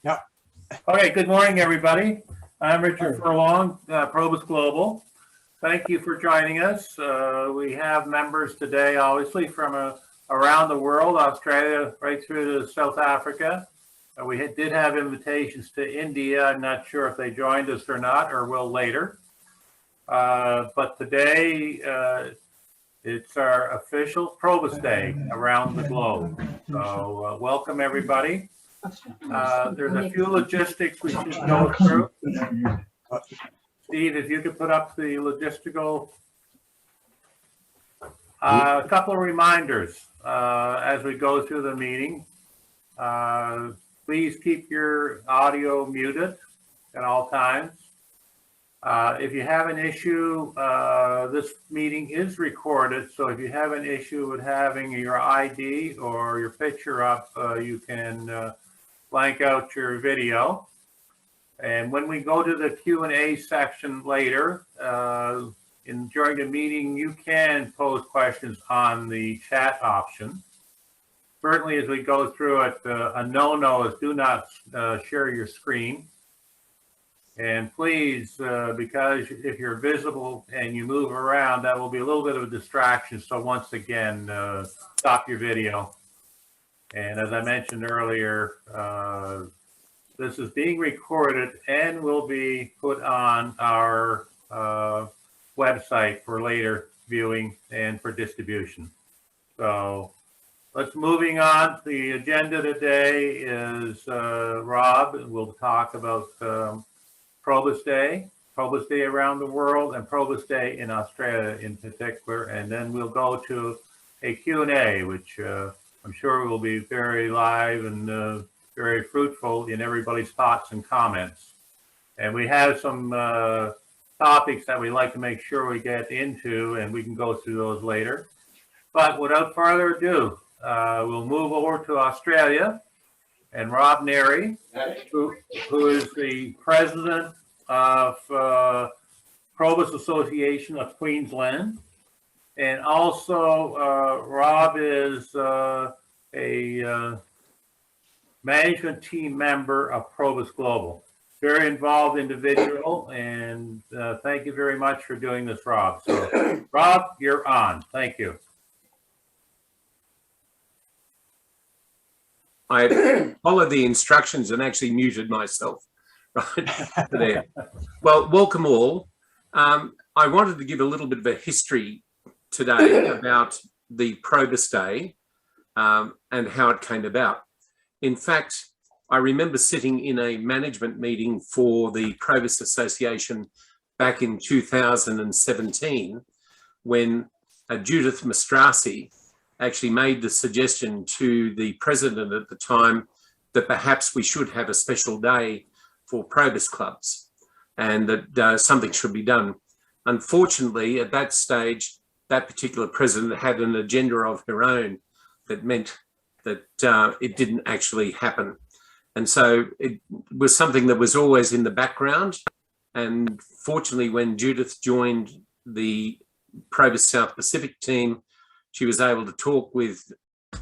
Yep. Okay, good morning, everybody. I'm Richard Furlong, PROBUS Global. Thank you for joining us. We have members today, obviously, from around the world, Australia, right through to South Africa. We did have invitations to India. I'm not sure if they joined us or not, or will later. But today, it's our official PROBUS Day around the globe. So welcome, everybody. There's a few logistics we should go through. Steve, if you could put up the logistical. A couple of reminders as we go through the meeting. Please keep your audio muted at all times. If you have an issue, this meeting is recorded, so if you have an issue with having your ID or your picture up, you can blank out your video. And when we go to the Q&A section later, during the meeting, you can pose questions on the chat option. Certainly, as we go through it, a no-no is do not share your screen. And please, because if you're visible and you move around, that will be a little bit of a distraction. So once again, stop your video. And as I mentioned earlier, this is being recorded and will be put on our website for later viewing and for distribution. So let's moving on. The agenda today is Rob will talk about PROBUS Day around the world, and PROBUS Day in Australia in particular. And then we'll go to a Q&A, which I'm sure will be very live and very fruitful in everybody's thoughts and comments. And we have some topics that we like to make sure we get into, and we can go through those later. But without further ado, we'll move over to Australia. And Rob Neary, who is the president of PROBUS Association of Queensland. And also, Rob is a management team member of PROBUS Global. Very involved individual, and thank you very much for doing this, Rob. So, Rob, you're on. Thank you. I followed the instructions and actually muted myself right there. Well, welcome all. I wanted to give a little bit of a history today about the PROBUS Day and how it came about. In fact, I remember sitting in a management meeting for the PROBUS Association back in 2017 when Judith Mastrasi actually made the suggestion to the president at the time that perhaps we should have a special day for PROBUS clubs and that something should be done. Unfortunately, at that stage, that particular president had an agenda of her own that meant that it didn't actually happen. And so it was something that was always in the background. And fortunately, when Judith joined the PROBUS South Pacific team, she was able to talk with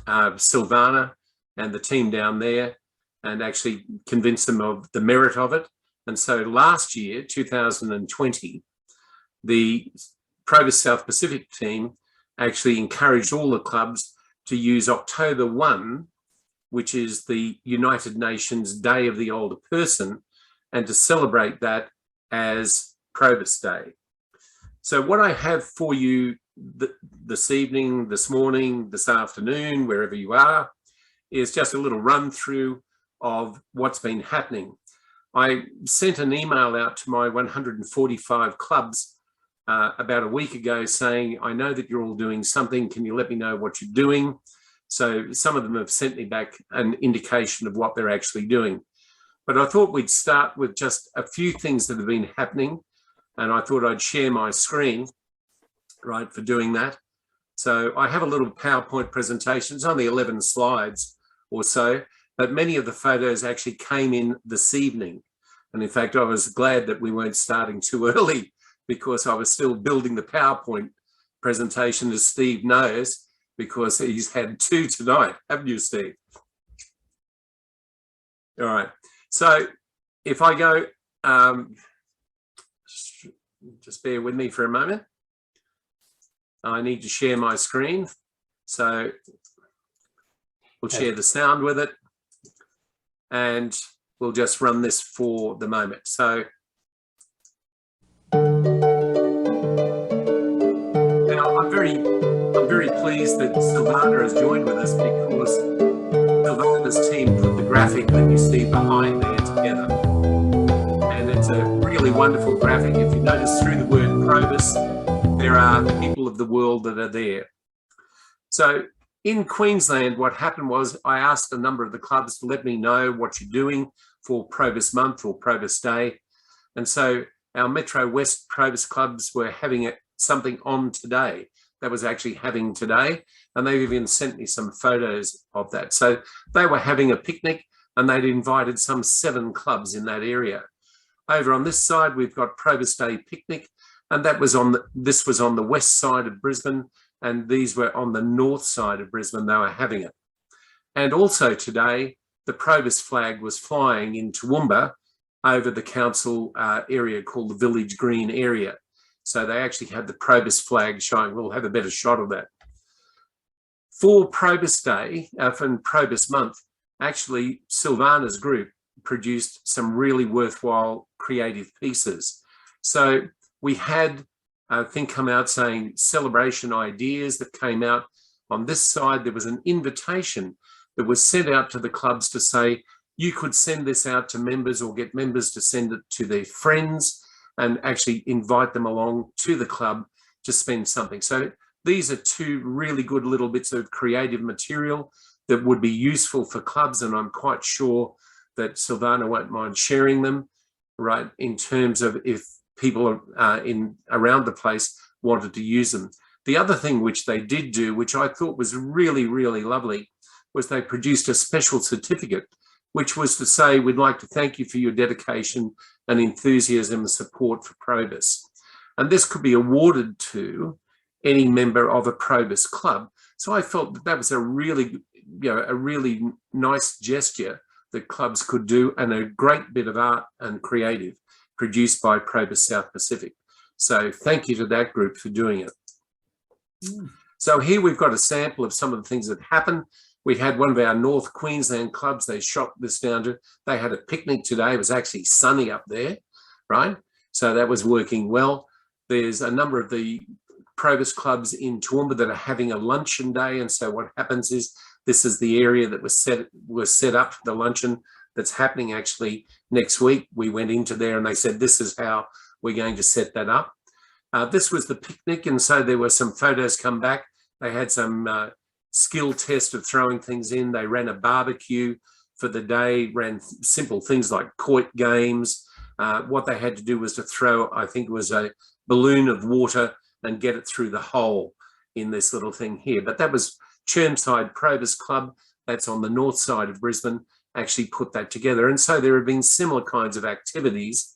Silvana and the team down there and actually convince them of the merit of it. And so last year, 2020, the PROBUS South Pacific team actually encouraged all the clubs to use October 1, which is the United Nations Day of the Older Person, and to celebrate that as PROBUS Day. So what I have for you this evening, this morning, this afternoon, wherever you are, is just a little run through of what's been happening. I sent an email out to my 145 clubs about a week ago saying, I know that you're all doing something. Can you let me know what you're doing? So some of them have sent me back an indication of what they're actually doing. But I thought we'd start with just a few things that have been happening. And I thought I'd share my screen, right, for doing that. So I have a little PowerPoint presentation. It's only 11 slides or so, but many of the photos actually came in this evening. And in fact, I was glad that we weren't starting too early because I was still building the PowerPoint presentation, as Steve knows, because he's had two tonight, haven't you, Steve? All right. So if I go, just bear with me for a moment. I need to share my screen. So we'll share the sound with it, and we'll just run this for the moment. So now I'm very pleased that Silvana has joined with us, because Silvana's team put the graphic that you see behind there together. And it's a really wonderful graphic. If you notice through the word PROBUS, there are people of the world that are there. So in Queensland, what happened was I asked a number of the clubs to let me know what you're doing for PROBUS month or PROBUS Day. And so our Metro West PROBUS clubs were having something on today. That was actually having today. And they even sent me some photos of that. So they were having a picnic, and they'd invited some 7 clubs in that area. Over on this side, we've got PROBUS Day Picnic, and this was on the west side of Brisbane, and these were on the north side of Brisbane. They were having it. And also today, the PROBUS flag was flying in Toowoomba over the council area called the Village Green area. So they actually had the PROBUS flag showing. We'll have a better shot of that. For PROBUS Day, for PROBUS month, actually Silvana's group produced some really worthwhile creative pieces. So we had a thing come out saying celebration ideas that came out. On this side, there was an invitation that was sent out to the clubs to say, you could send this out to members or get members to send it to their friends and actually invite them along to the club to spend something. So these are 2 really good little bits of creative material that would be useful for clubs, and I'm quite sure that Silvana won't mind sharing them, right, in terms of if people around the place wanted to use them. The other thing which they did do, which I thought was really, really lovely, was they produced a special certificate, which was to say, we'd like to thank you for your dedication and enthusiasm and support for PROBUS. And this could be awarded to any member of a PROBUS club. So I felt that that was a really nice gesture that clubs could do, and a great bit of art and creative produced by PROBUS South Pacific. So thank you to that group for doing it. So here we've got a sample of some of the things that happened. We had one of our North Queensland clubs, they shot this down to, they had a picnic today. It was actually sunny up there, right? So that was working well. There's a number of the PROBUS clubs in Toowoomba that are having a luncheon day. And so what happens is, this is the area that was set up for the luncheon that's happening actually next week. We went into there and they said, this is how we're going to set that up. This was the picnic, and so there were some photos come back. They had some skill test of throwing things in. They ran a barbecue for the day, ran simple things like quoit games. What they had to do was to throw, I think it was a balloon of water and get it through the hole in this little thing here. But that was Chermside PROBUS Club, that's on the north side of Brisbane, actually put that together. And so there have been similar kinds of activities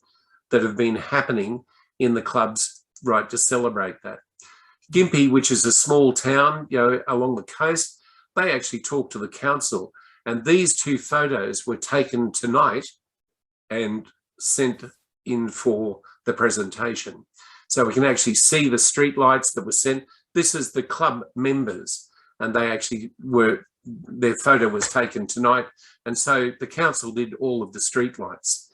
that have been happening in the clubs, right, to celebrate that. Gympie, which is a small town, along the coast, they actually talked to the council, and these 2 photos were taken tonight and sent in for the presentation. So we can actually see the street lights that were sent. This is the club members, and they actually their photo was taken tonight. And so the council did all of the street lights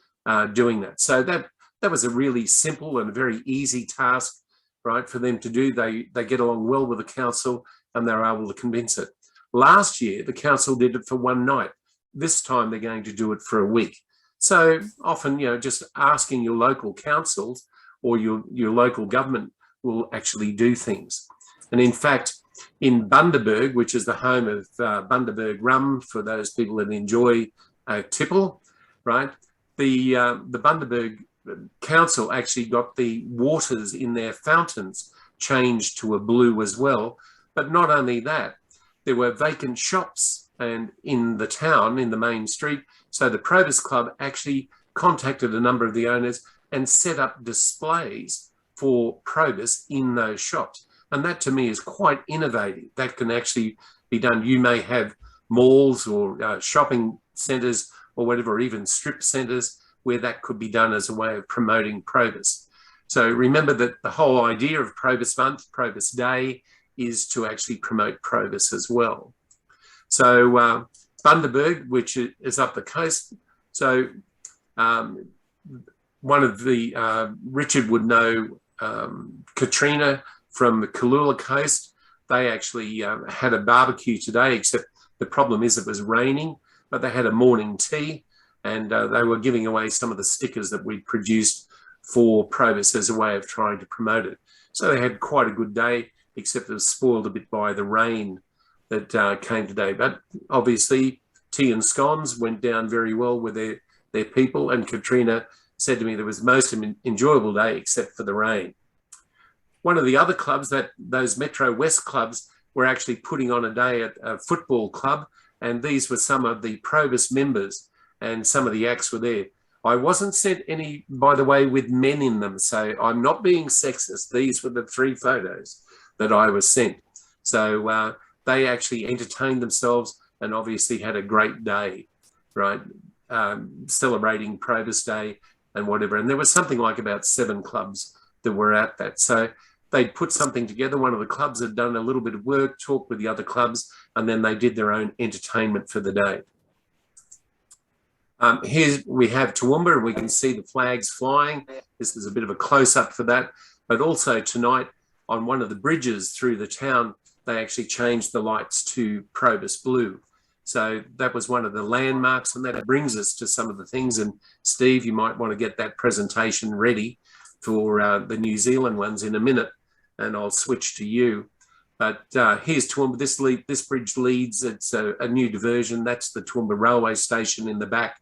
doing that. So that was a really simple and very easy task, right, for them to do. They get along well with the council, and they're able to convince it. Last year, the council did it for one night. This time they're going to do it for a week. So often, just asking your local councils or your local government will actually do things. And in fact, in Bundaberg, which is the home of Bundaberg rum, for those people that enjoy tipple, right? The Bundaberg Council actually got the waters in their fountains changed to a blue as well. But not only that, there were vacant shops and in the town, in the main street. So the PROBUS Club actually contacted a number of the owners and set up displays for PROBUS in those shops. And that to me is quite innovative. That can actually be done. You may have malls or shopping centres or whatever, or even strip centres where that could be done as a way of promoting PROBUS. So remember that the whole idea of PROBUS Month, PROBUS Day, is to actually promote PROBUS as well. So Bundaberg, which is up the coast. So one of the, Richard would know Katrina from the Kalula coast. They actually had a barbecue today, except the problem is it was raining, but they had a morning tea, and they were giving away some of the stickers that we'd produced for PROBUS as a way of trying to promote it. So they had quite a good day, except it was spoiled a bit by the rain that came today. But obviously, tea and scones went down very well with their people, and Katrina said to me there was the most enjoyable day except for the rain. One of the other clubs, those Metro West clubs, were actually putting on a day at a football club, and these were some of the PROBUS members, and some of the acts were there. I wasn't sent any, by the way, with men in them, so I'm not being sexist. These were the 3 photos that I was sent. So they actually entertained themselves and obviously had a great day, right? Celebrating PROBUS Day and whatever. And there was something like about 7 clubs that were at that. So they'd put something together. One of the clubs had done a little bit of work, talked with the other clubs, and then they did their own entertainment for the day. Here we have Toowoomba, and we can see the flags flying. This is a bit of a close-up for that. But also tonight, on one of the bridges through the town, they actually changed the lights to PROBUS blue. So that was one of the landmarks, and that brings us to some of the things. And Steve, you might want to get that presentation ready for the New Zealand ones in a minute, and I'll switch to you. But here's Toowoomba. This bridge leads, it's a new diversion. That's the Toowoomba railway station in the back.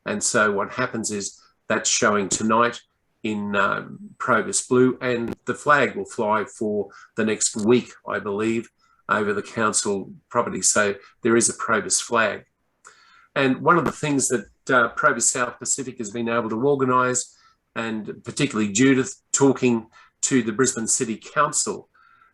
And so what happens is that's showing tonight in PROBUS blue, and the flag will fly for the next week, I believe, over the council property. So there is a PROBUS flag. And one of the things that PROBUS South Pacific has been able to organise, and particularly Judith talking to the Brisbane City Council,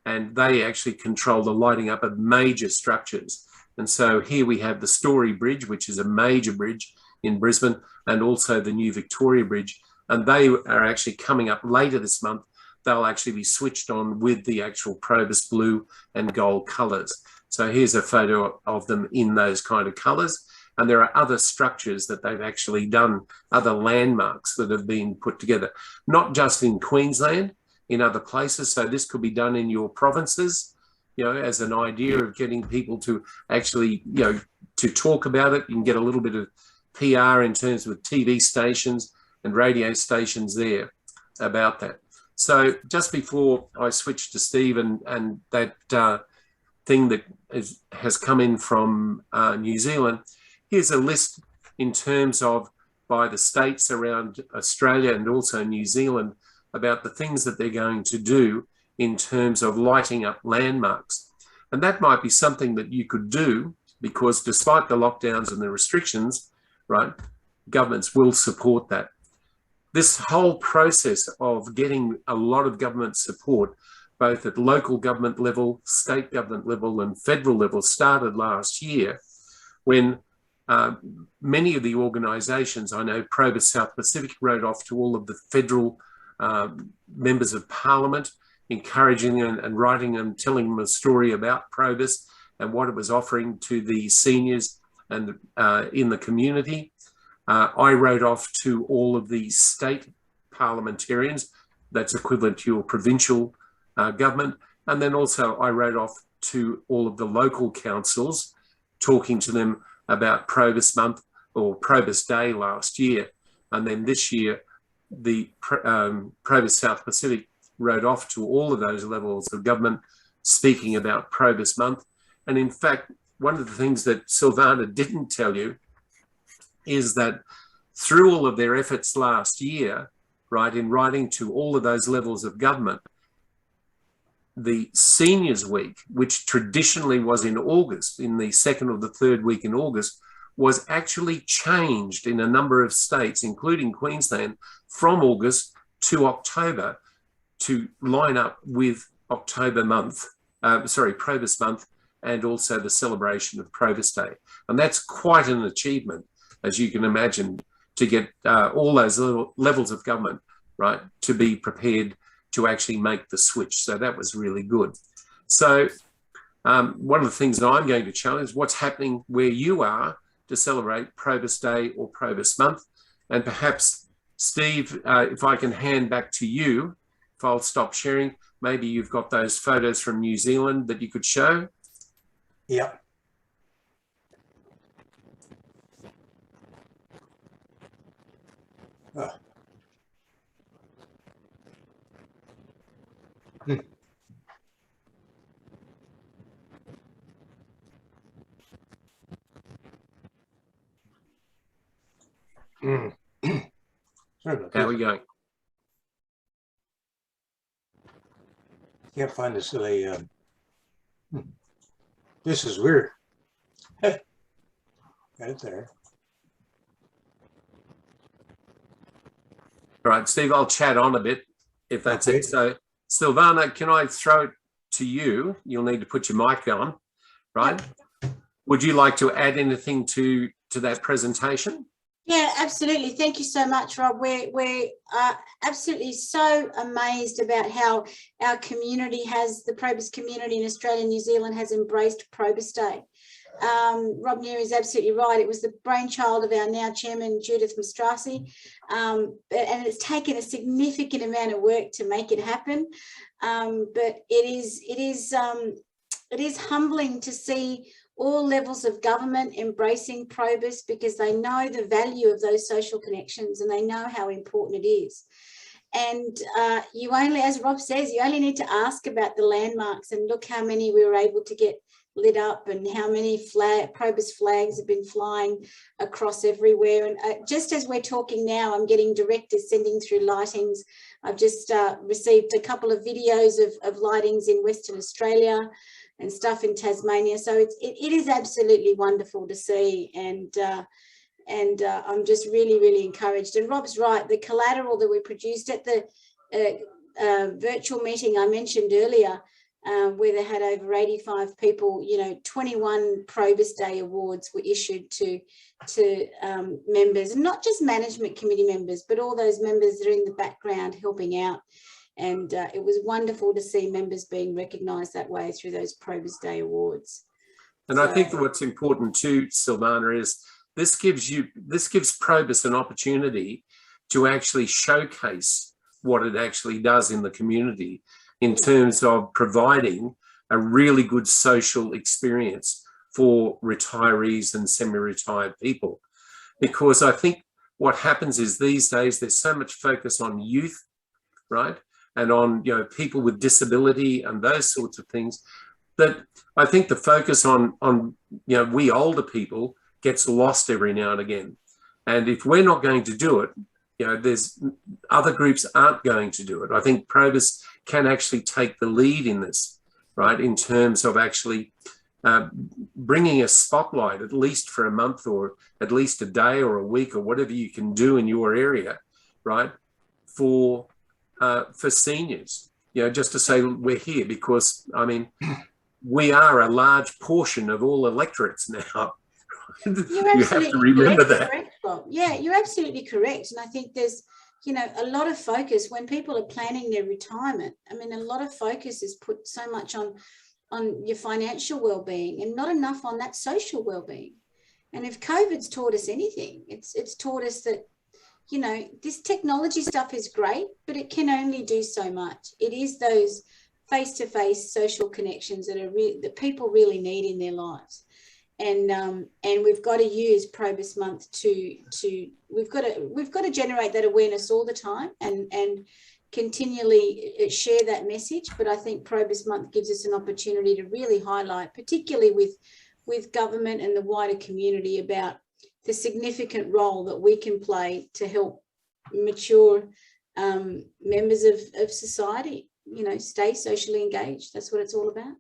and they actually control the lighting up of major structures. And so here we have the Story Bridge, which is a major bridge in Brisbane, and also the new Victoria Bridge. And they are actually coming up later this month. They'll actually be switched on with the actual PROBUS blue and gold colours. So here's a photo of them in those kind of colours. And there are other structures that they've actually done, other landmarks that have been put together, not just in Queensland, in other places. So this could be done in your provinces, you know, as an idea of getting people to actually, you know, to talk about it. You can get a little bit of PR in terms of TV stations and radio stations there about that. So just before I switch to Steve and that thing that has come in from New Zealand, here's a list in terms of by the states around Australia and also New Zealand about the things that they're going to do in terms of lighting up landmarks. And that might be something that you could do, because despite the lockdowns and the restrictions, right, governments will support that. This whole process of getting a lot of government support, both at local government level, state government level, and federal level, started last year when many of the organisations, I know PROBUS South Pacific wrote off to all of the federal members of Parliament, encouraging them and writing them, telling them a story about PROBUS and what it was offering to the seniors and in the community. I wrote off to all of the state parliamentarians, that's equivalent to your provincial government. And then also I wrote off to all of the local councils, talking to them about PROBUS Month or PROBUS Day last year. And then this year, the PROBUS South Pacific wrote off to all of those levels of government, speaking about PROBUS Month. And in fact, one of the things that Silvana didn't tell you is that through all of their efforts last year, right, in writing to all of those levels of government, the Seniors Week, which traditionally was in August, in the second or the third week in August, was actually changed in a number of states, including Queensland, from August to October to line up with PROBUS Month, and also the celebration of PROBUS Day. And that's quite an achievement. as you can imagine, to get all those levels of government, right, to be prepared to actually make the switch. So that was really good. So one of the things that I'm going to challenge, what's happening where you are to celebrate PROBUS Day or PROBUS Month. And perhaps, Steve, if I can hand back to you, if I'll stop sharing, maybe you've got those photos from New Zealand that you could show. Yeah. Oh. Sorry about How are that. we going? Can't find the silly. This is weird. Got it there. All right, Steve, I'll chat on a bit if that's Okay. it. So, Silvana, can I throw it to you? You'll need to put your mic on, right? Yep. Would you like to add anything to that presentation? Yeah, absolutely. Thank you so much, Rob. We're absolutely so amazed about how our community the PROBUS community in Australia and New Zealand has embraced PROBUS Day. Rob Neary is absolutely right. It was the brainchild of our now chairman, Judith Mastrasi, and it's taken a significant amount of work to make it happen. But it is humbling to see all levels of government embracing PROBUS, because they know the value of those social connections and they know how important it is. And you only, as Rob says, you only need to ask about the landmarks and look how many we were able to get lit up and how many PROBUS flags have been flying across everywhere. And just as we're talking now, I'm getting directors sending through lightings. I've just received a couple of videos of lightings in Western Australia and stuff in Tasmania. So it is absolutely wonderful to see. And I'm just really, really encouraged. And Rob's right, the collateral that we produced at the virtual meeting I mentioned earlier, where they had over 85 people, 21 PROBUS Day awards were issued to members, and not just management committee members, but all those members that are in the background helping out. And it was wonderful to see members being recognised that way through those PROBUS Day awards. And I think that what's important too, Silvana, is this gives PROBUS an opportunity to actually showcase what it actually does in the community in terms of providing a really good social experience for retirees and semi-retired people. Because I think what happens is these days there's so much focus on youth, right? And on people with disability and those sorts of things, that I think the focus on we older people gets lost every now and again. And if we're not going to do it, there's other groups aren't going to do it. I think PROBUS can actually take the lead in this, right, in terms of actually bringing a spotlight, at least for a month or at least a day or a week or whatever you can do in your area, right, for seniors, just to say we're here, because, I mean, we are a large portion of all electorates now. You have to remember that. Correct, Bob. Yeah, you're absolutely correct. And I think there's, a lot of focus when people are planning their retirement. I mean, a lot of focus is put so much on your financial well-being and not enough on that social well-being. And if COVID's taught us anything, it's taught us that, this technology stuff is great, but it can only do so much. It is those face-to-face social connections that people really need in their lives. And we've got to use PROBUS Month we've got to generate that awareness all the time and continually share that message. But I think PROBUS Month gives us an opportunity to really highlight, particularly with government and the wider community, about the significant role that we can play to help mature members of society, stay socially engaged. That's what it's all about.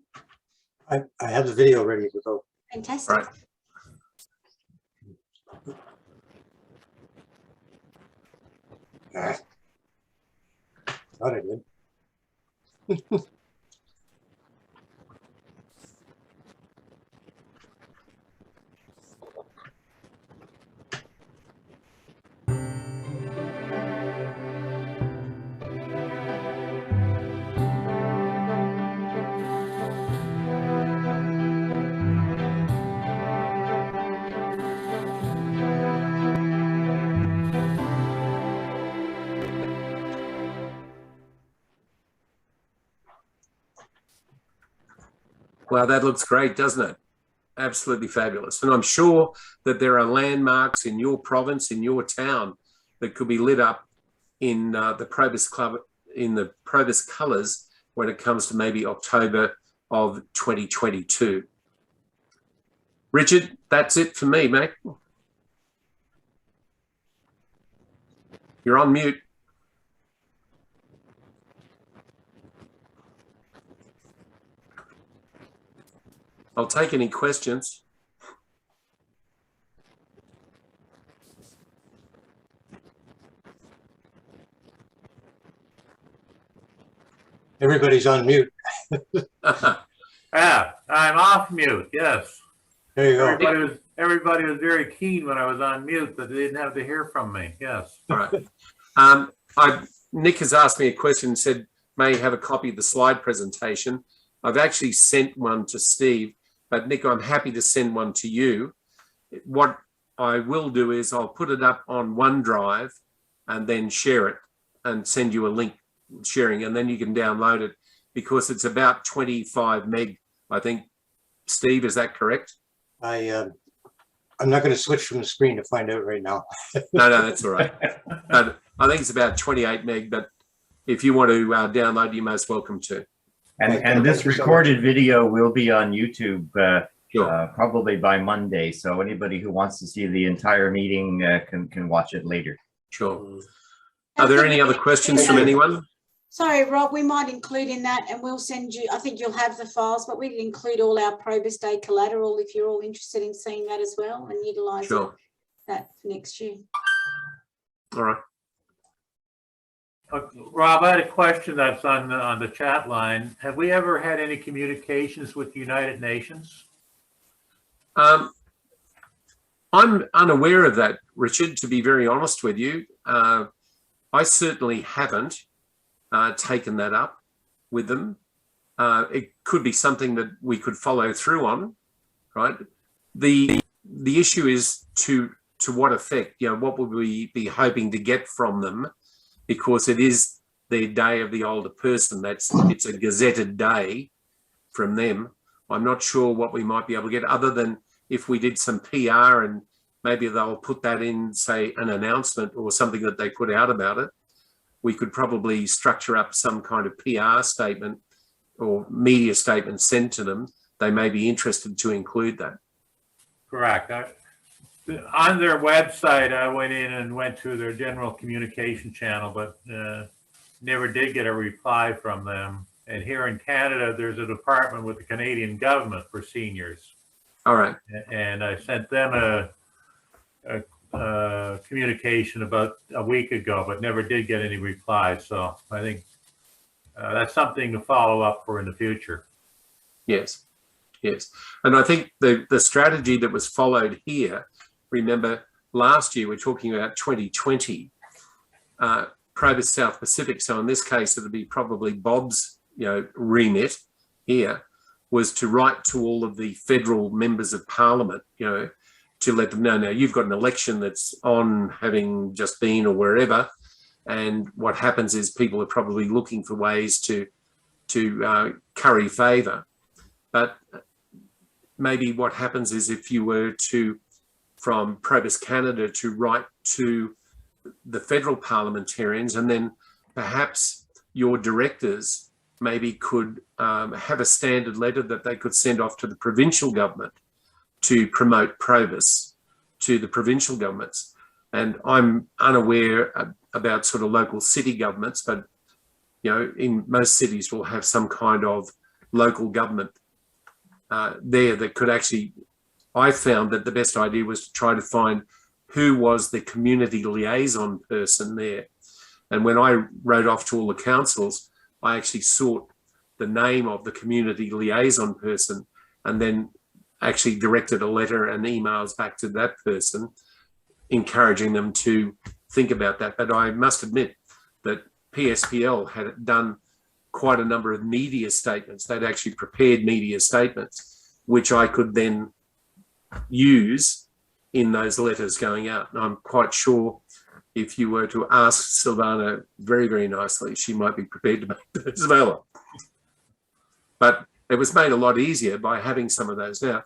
I have the video ready to go. Fantastic. Right. Thought I did. Well, that looks great, doesn't it? Absolutely fabulous. And I'm sure that there are landmarks in your province, in your town, that could be lit up in the PROBUS Club, in the PROBUS colours when it comes to maybe October of 2022. Richard, that's it for me, mate. You're on mute. I'll take any questions. Everybody's on mute. Ah, I'm off mute, yes. There you go. Everybody was very keen when I was on mute, but they didn't have to hear from me, yes. All right. Nick has asked me a question and said, may you have a copy of the slide presentation? I've actually sent one to Steve, but Nick, I'm happy to send one to you. What I will do is I'll put it up on OneDrive and then share it and send you a link sharing, and then you can download it because it's about 25 meg, I think. Steve, is that correct? I'm not going to switch from the screen to find out right now. No, that's all right. I think it's about 28 meg, but if you want to download, you're most welcome to. And this recorded video will be on YouTube Sure. probably by Monday. So anybody who wants to see the entire meeting can watch it later. Sure. Are there any other questions from anyone? Sorry, Rob, we might include in that, and we'll send you, I think you'll have the files, but we can include all our PROBUS Day collateral if you're all interested in seeing that as well and utilising that for next year. All right. Rob, I had a question that's on the chat line. Have we ever had any communications with the United Nations? I'm unaware of that, Richard, to be very honest with you. I certainly haven't taken that up with them. It could be something that we could follow through on, right? The issue is to what effect, what would we be hoping to get from them, because it is their Day of the Older Person. It's a gazetted day from them. I'm not sure what we might be able to get, other than if we did some PR and maybe they'll put that in, say, an announcement or something that they put out about it. We could probably structure up some kind of PR statement or media statement sent to them. They may be interested to include that. Correct. On their website, I went in and went to their general communication channel, but never did get a reply from them. And here in Canada, there's a department with the Canadian government for seniors. All right. And I sent them a communication about a week ago, but never did get any reply. So I think that's something to follow up for in the future. Yes. And I think the strategy that was followed here, remember last year, we're talking about 2020, PROBUS South Pacific. So in this case, it'll be probably Bob's, remit here, was to write to all of the federal members of parliament, to let them know, now you've got an election that's on, having just been or wherever, and what happens is people are probably looking for ways to curry favour. But maybe what happens is if you were to, from PROBUS Canada, to write to the federal parliamentarians, and then perhaps your directors maybe could have a standard letter that they could send off to the provincial government to promote PROBUS to the provincial governments. And I'm unaware about sort of local city governments, but in most cities we'll have some kind of local government there that could actually, I found that the best idea was to try to find who was the community liaison person there. And when I wrote off to all the councils, I actually sought the name of the community liaison person and then actually directed a letter and emails back to that person, encouraging them to think about that. But I must admit that PSPL had done quite a number of media statements. They'd actually prepared media statements, which I could then use in those letters going out. And I'm quite sure if you were to ask Silvana very, very nicely, she might be prepared to make those available. But It was made a lot easier by having some of those. Now,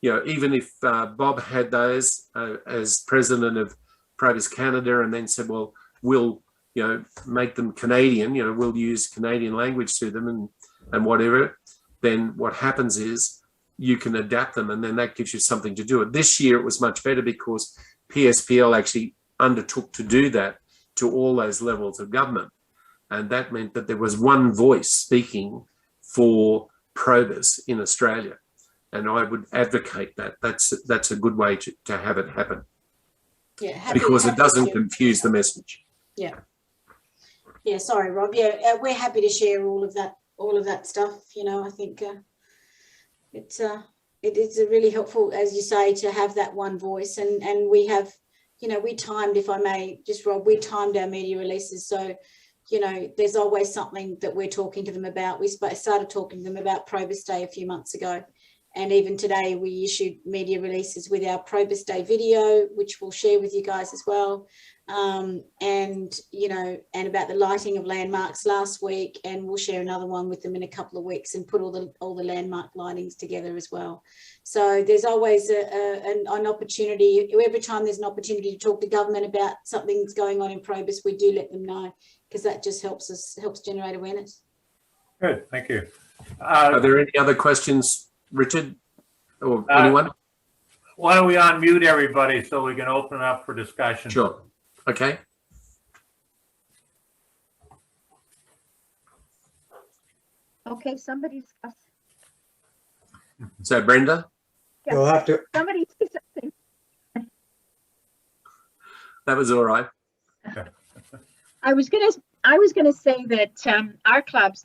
you know, even if Bob had those as president of PROBUS Canada and then said, well, we'll, you know, make them Canadian, you know, we'll use Canadian language to them and whatever, then what happens is you can adapt them and then that gives you something to do it. This year it was much better because PSPL actually undertook to do that to all those levels of government. And that meant that there was one voice speaking for PROBUS in Australia. And I would advocate that. That's a good way to have it happen. Yeah, because it doesn't confuse the message. Yeah. Yeah, sorry, Rob. Yeah, we're happy to share all of that stuff. You know, I think it is really helpful, as you say, to have that one voice. And we have, you know, we timed, if I may, just Rob, we timed our media releases. So, you know, there's always something that we're talking to them about. We started talking to them about PROBUS Day a few months ago. And even today we issued media releases with our PROBUS Day video, which we'll share with you guys as well. And, you know, and about the lighting of landmarks last week, and we'll share another one with them in a couple of weeks and put all the landmark lightings together as well. So there's always an opportunity. Every time there's an opportunity to talk to government about something that's going on in PROBUS, we do let them know, because that just helps generate awareness. Good, thank you. Are there any other questions, Richard, or anyone? Why don't we unmute everybody so we can open up for discussion? Sure. Okay. Okay, somebody's. So Brenda? Yeah. You'll have to, Somebody say something. That was all right. I was gonna say that our clubs,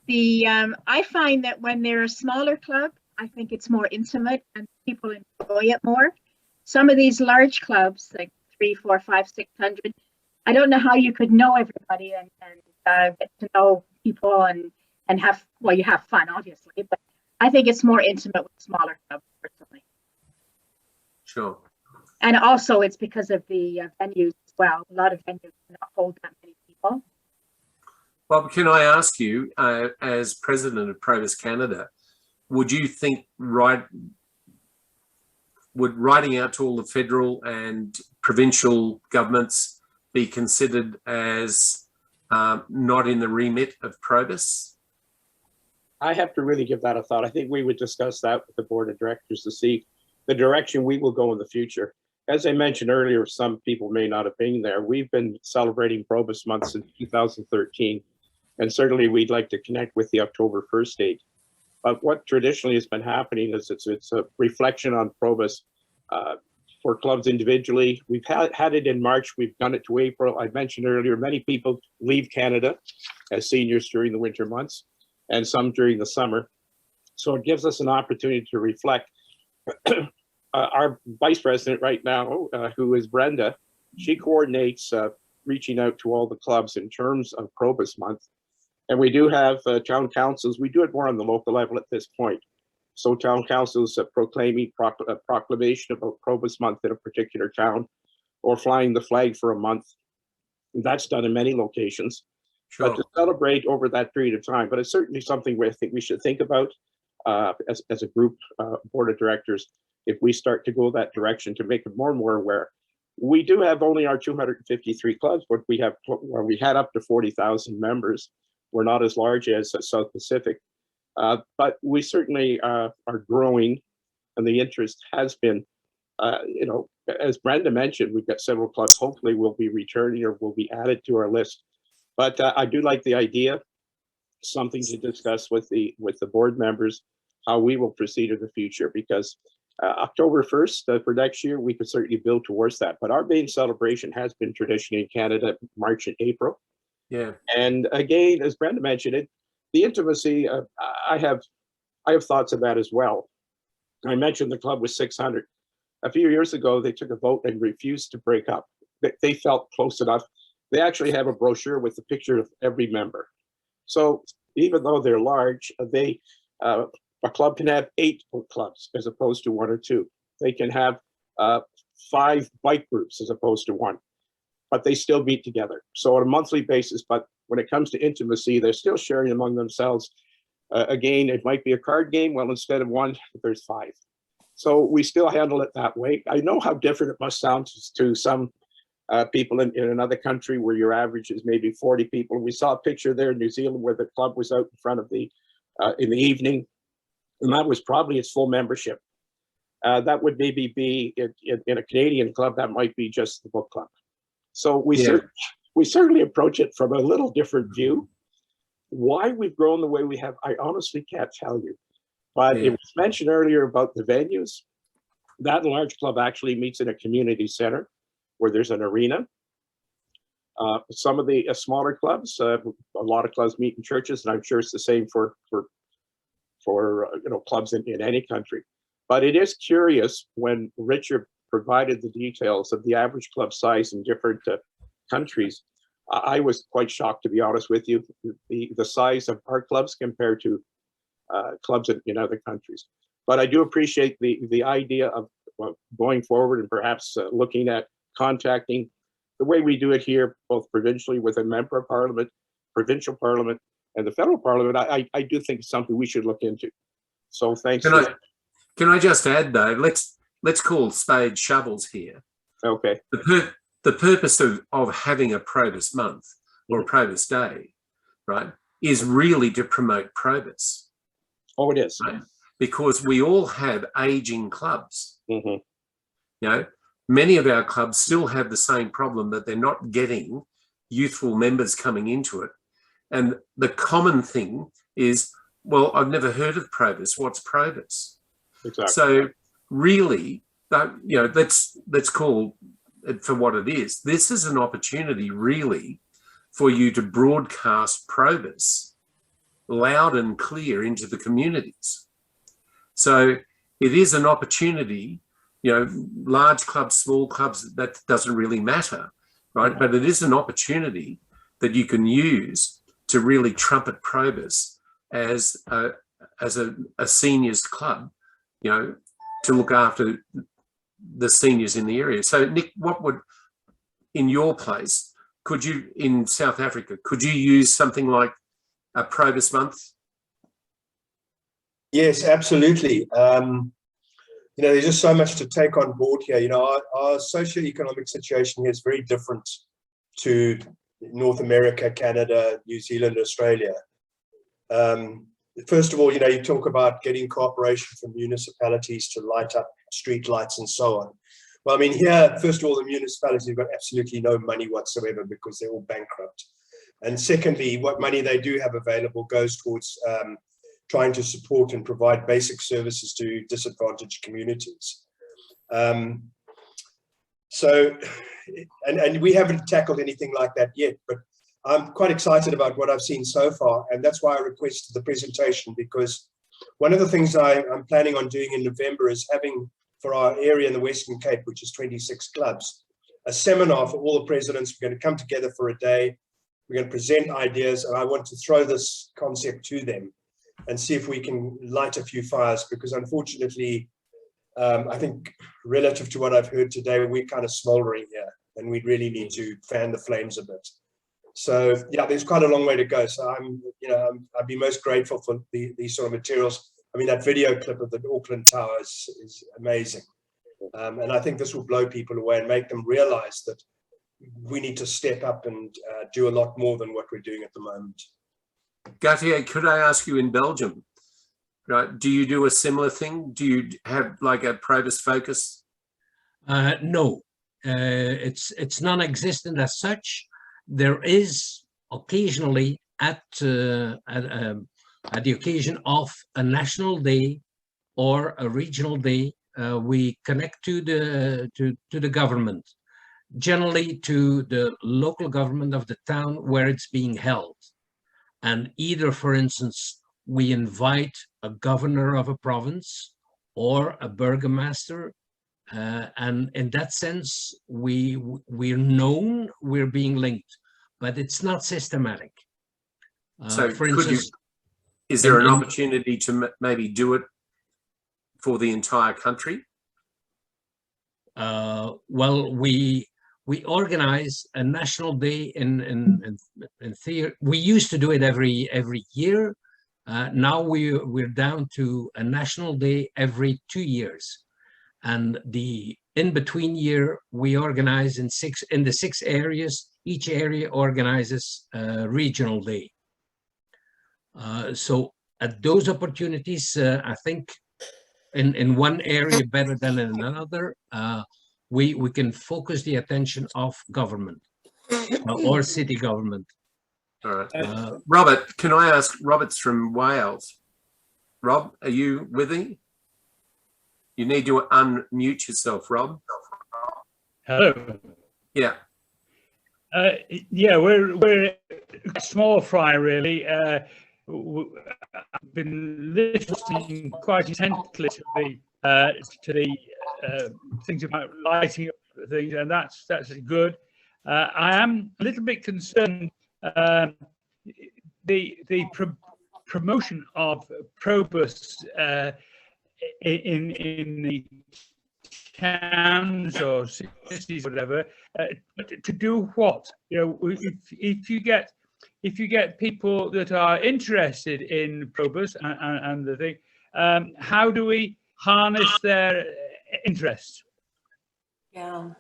I find that when they're a smaller club, I think it's more intimate and people enjoy it more. Some of these large clubs, like 300, 400, 500, 600, I don't know how you could know everybody and get to know people and have, well, you have fun, obviously, but I think it's more intimate with smaller clubs, personally. Sure. And also it's because of the venues as well. A lot of venues cannot hold that many people. Bob, can I ask you, as president of PROBUS Canada, would you think would writing out to all the federal and provincial governments be considered as not in the remit of PROBUS? I have to really give that a thought. I think we would discuss that with the board of directors to see the direction we will go in the future. As I mentioned earlier, some people may not have been there. We've been celebrating PROBUS month since 2013, and certainly we'd like to connect with the October 1st date. But what traditionally has been happening is it's a reflection on PROBUS for clubs individually. We've had it in March, we've done it to April. I mentioned earlier, many people leave Canada as seniors during the winter months and some during the summer. So it gives us an opportunity to reflect. Our vice president right now, who is Brenda, she coordinates reaching out to all the clubs in terms of PROBUS month. And we do have town councils. We do it more on the local level at this point. So town councils proclaiming a proclamation about PROBUS month in a particular town, or flying the flag for a month. That's done in many locations. Sure. But to celebrate over that period of time, but it's certainly something I think we should think about as a group, board of directors, if we start to go that direction to make it more and more aware. We do have only our 253 clubs, but we had up to 40,000 members. We're not as large as South Pacific, but we certainly are growing, and the interest has been, you know, as Brenda mentioned, we've got several clubs. Hopefully will be returning or will be added to our list. But I do like the idea, something to discuss with the board members, how we will proceed in the future, because October 1st for next year, we could certainly build towards that. But our main celebration has been traditionally in Canada, March and April. Yeah. And again, as Brenda mentioned, the intimacy, I have thoughts of that as well. I mentioned the club was 600. A few years ago, they took a vote and refused to break up. They felt close enough. They actually have a brochure with a picture of every member. So even though they're large, a club can have 8 clubs as opposed to 1 or 2. They can have 5 bike groups as opposed to 1, but they still meet together. So on a monthly basis, but when it comes to intimacy, they're still sharing among themselves. Again, it might be a card game. Well, instead of one, there's 5. So we still handle it that way. I know how different it must sound to some people in another country where your average is maybe 40 people. We saw a picture there in New Zealand where the club was out in front of the, in the evening, and that was probably its full membership. That would maybe be in a Canadian club, that might be just the book club. So we certainly approach it from a little different view. Why we've grown the way we have, I honestly can't tell you. But it was mentioned earlier about the venues. That large club actually meets in a community center where there's an arena. Some of the smaller clubs, a lot of clubs meet in churches, and I'm sure it's the same for clubs in any country. But it is curious when Richard provided the details of the average club size in different countries. I was quite shocked, to be honest with you, the size of our clubs compared to clubs in other countries. But I do appreciate the idea of going forward and perhaps looking at contacting the way we do it here, both provincially with a member of parliament, provincial parliament, and the federal parliament. I do think it's something we should look into. So thanks. Can I just add though, let's call spades shovels here. Okay. The purpose of having a PROBUS month or a PROBUS day, right, is really to promote PROBUS. Oh, it is. Right? Because we all have aging clubs. Mm-hmm. You know, many of our clubs still have the same problem that they're not getting youthful members coming into it. And the common thing is, well, I've never heard of PROBUS. What's PROBUS? Exactly. So really, let's call it for what it is. This is an opportunity really for you to broadcast PROBUS loud and clear into the communities. So it is an opportunity, large clubs, small clubs, that doesn't really matter, right? But it is an opportunity that you can use to really trumpet PROBUS as a seniors club, to look after the seniors in the area. So Nick, what would, in your place, in South Africa, could you use something like a PROBUS month? Yes, absolutely. There's just so much to take on board here. Our socioeconomic situation here is very different to North America, Canada, New Zealand, Australia. First of all, you talk about getting cooperation from municipalities to light up street lights and so on. Well, I mean, here, first of all, the municipalities have got absolutely no money whatsoever because they're all bankrupt. And secondly, what money they do have available goes towards trying to support and provide basic services to disadvantaged communities. So we haven't tackled anything like that yet, but I'm quite excited about what I've seen so far, and that's why I requested the presentation, because one of the things I'm planning on doing in November is having, for our area in the Western Cape, which is 26 clubs, a seminar for all the presidents. We're going to come together for a day. We're going to present ideas, and I want to throw this concept to them and see if we can light a few fires, because unfortunately, I think relative to what I've heard today, we're kind of smoldering here, and we really need to fan the flames a bit. So yeah, there's quite a long way to go. So I'd be most grateful for these sort of materials. I mean, that video clip of the Auckland Tower is amazing. And I think this will blow people away and make them realize that we need to step up and do a lot more than what we're doing at the moment. Gautier, could I ask you, in Belgium, right, do you do a similar thing? Do you have like a PROBUS focus? No, it's non-existent as such. There is occasionally at the occasion of a national day or a regional day, we connect to the government, generally to the local government of the town where it's being held. And either, for instance, we invite a governor of a province or a burgomaster, and in that sense, we're known, we're being linked, but it's not systematic. So for instance, is there an opportunity to maybe do it for the entire country? Well, we organize a national day in theory. We used to do it every year. Now we're down to a national day every 2 years. And the in-between year, we organize in the 6 areas. Each area organizes a regional day. So at those opportunities, I think in one area better than in another, we can focus the attention of government or city government. All right. Robert, can I ask, Robert's from Wales. Rob, are you with me? You need to unmute yourself, Rob. Hello. Yeah. Yeah, we're a small fry, really. I've been listening quite intently to the things about lighting up things, and that's good. I am a little bit concerned the promotion of PROBUS in the towns or cities, or whatever, to do what? You know, if you get people that are interested in PROBUS and the thing, how do we harness their interest? Yeah.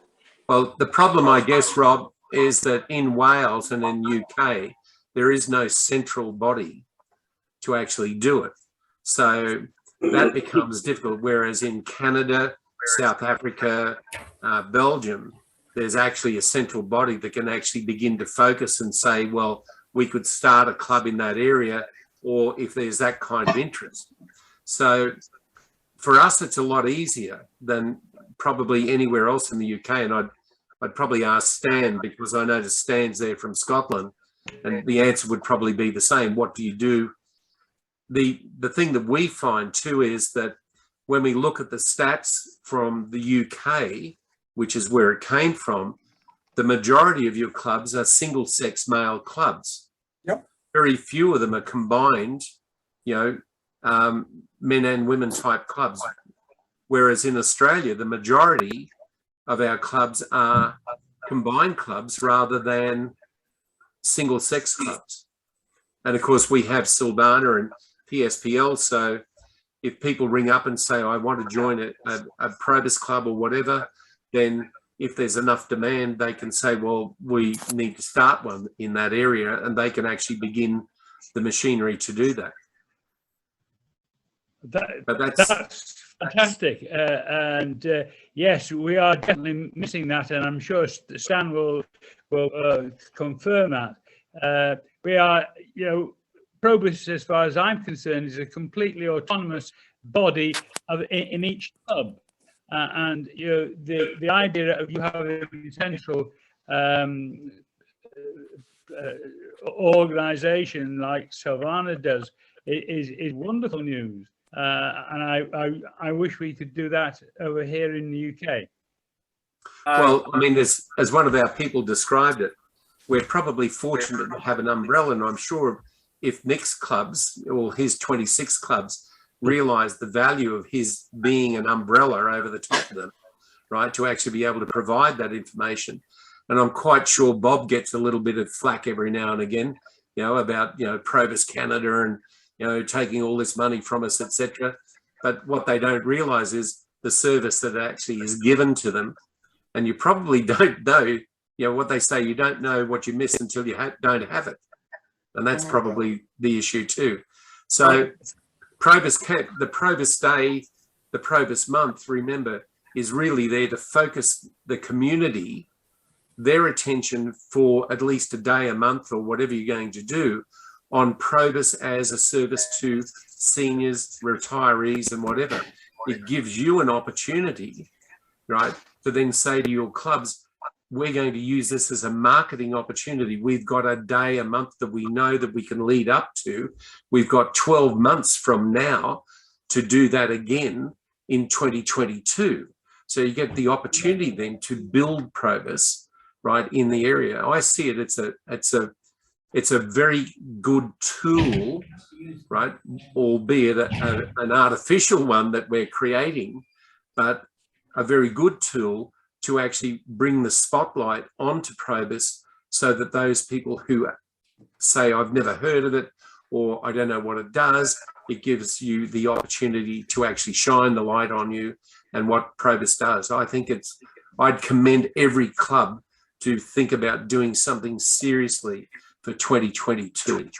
Well, the problem, I guess, Rob, is that in Wales and in UK, there is no central body to actually do it. So that becomes difficult. Whereas in Canada, South Africa, Belgium, there's actually a central body that can actually begin to focus and say, well, we could start a club in that area, or if there's that kind of interest. So for us, it's a lot easier than probably anywhere else in the UK. And I'd probably ask Stan, because I noticed Stan's there from Scotland, and the answer would probably be the same. What do you do? The thing that we find too is that when we look at the stats from the UK, which is where it came from, the majority of your clubs are single-sex male clubs. Yep. Very few of them are combined, you know, men and women type clubs. Whereas in Australia, the majority of our clubs are combined clubs rather than single-sex clubs. And of course, we have Silvana and PSPL. So if people ring up and say, I want to join a PROBUS club or whatever, then if there's enough demand, they can say, well, we need to start one in that area, and they can actually begin the machinery to do that. That's fantastic. And yes, we are definitely missing that, and I'm sure Stan will confirm that. We are, you know, PROBUS, as far as I'm concerned, is a completely autonomous body in each club, and you know, the idea of you having a central organization like Silvana does is wonderful news, and I wish we could do that over here in the UK. Well, I mean, as one of our people described it, we're probably fortunate to have an umbrella, and I'm sure if Nick's clubs, or his 26 clubs, realise the value of his being an umbrella over the top of them, right, to actually be able to provide that information. And I'm quite sure Bob gets a little bit of flack every now and again, you know, about, you know, PROBUS Canada and, you know, taking all this money from us, etc. But what they don't realise is the service that actually is given to them. And you probably don't know, you know, what they say, you don't know what you miss until you don't have it. And that's probably the issue too. So the PROBUS Day, the PROBUS month, remember, is really there to focus the community, their attention for at least a day a month or whatever you're going to do on PROBUS as a service to seniors, retirees and whatever. It gives you an opportunity, right, to then say to your clubs, we're going to use this as a marketing opportunity. We've got a day a month that we know that we can lead up to. We've got 12 months from now to do that again in 2022. So you get the opportunity then to build PROBUS, right, in the area. I see it, it's a very good tool, right, albeit an artificial one that we're creating, but a very good tool to actually bring the spotlight onto PROBUS so that those people who say, I've never heard of it, or I don't know what it does. It gives you the opportunity to actually shine the light on you and what PROBUS does. I think I'd commend every club to think about doing something seriously for 2022.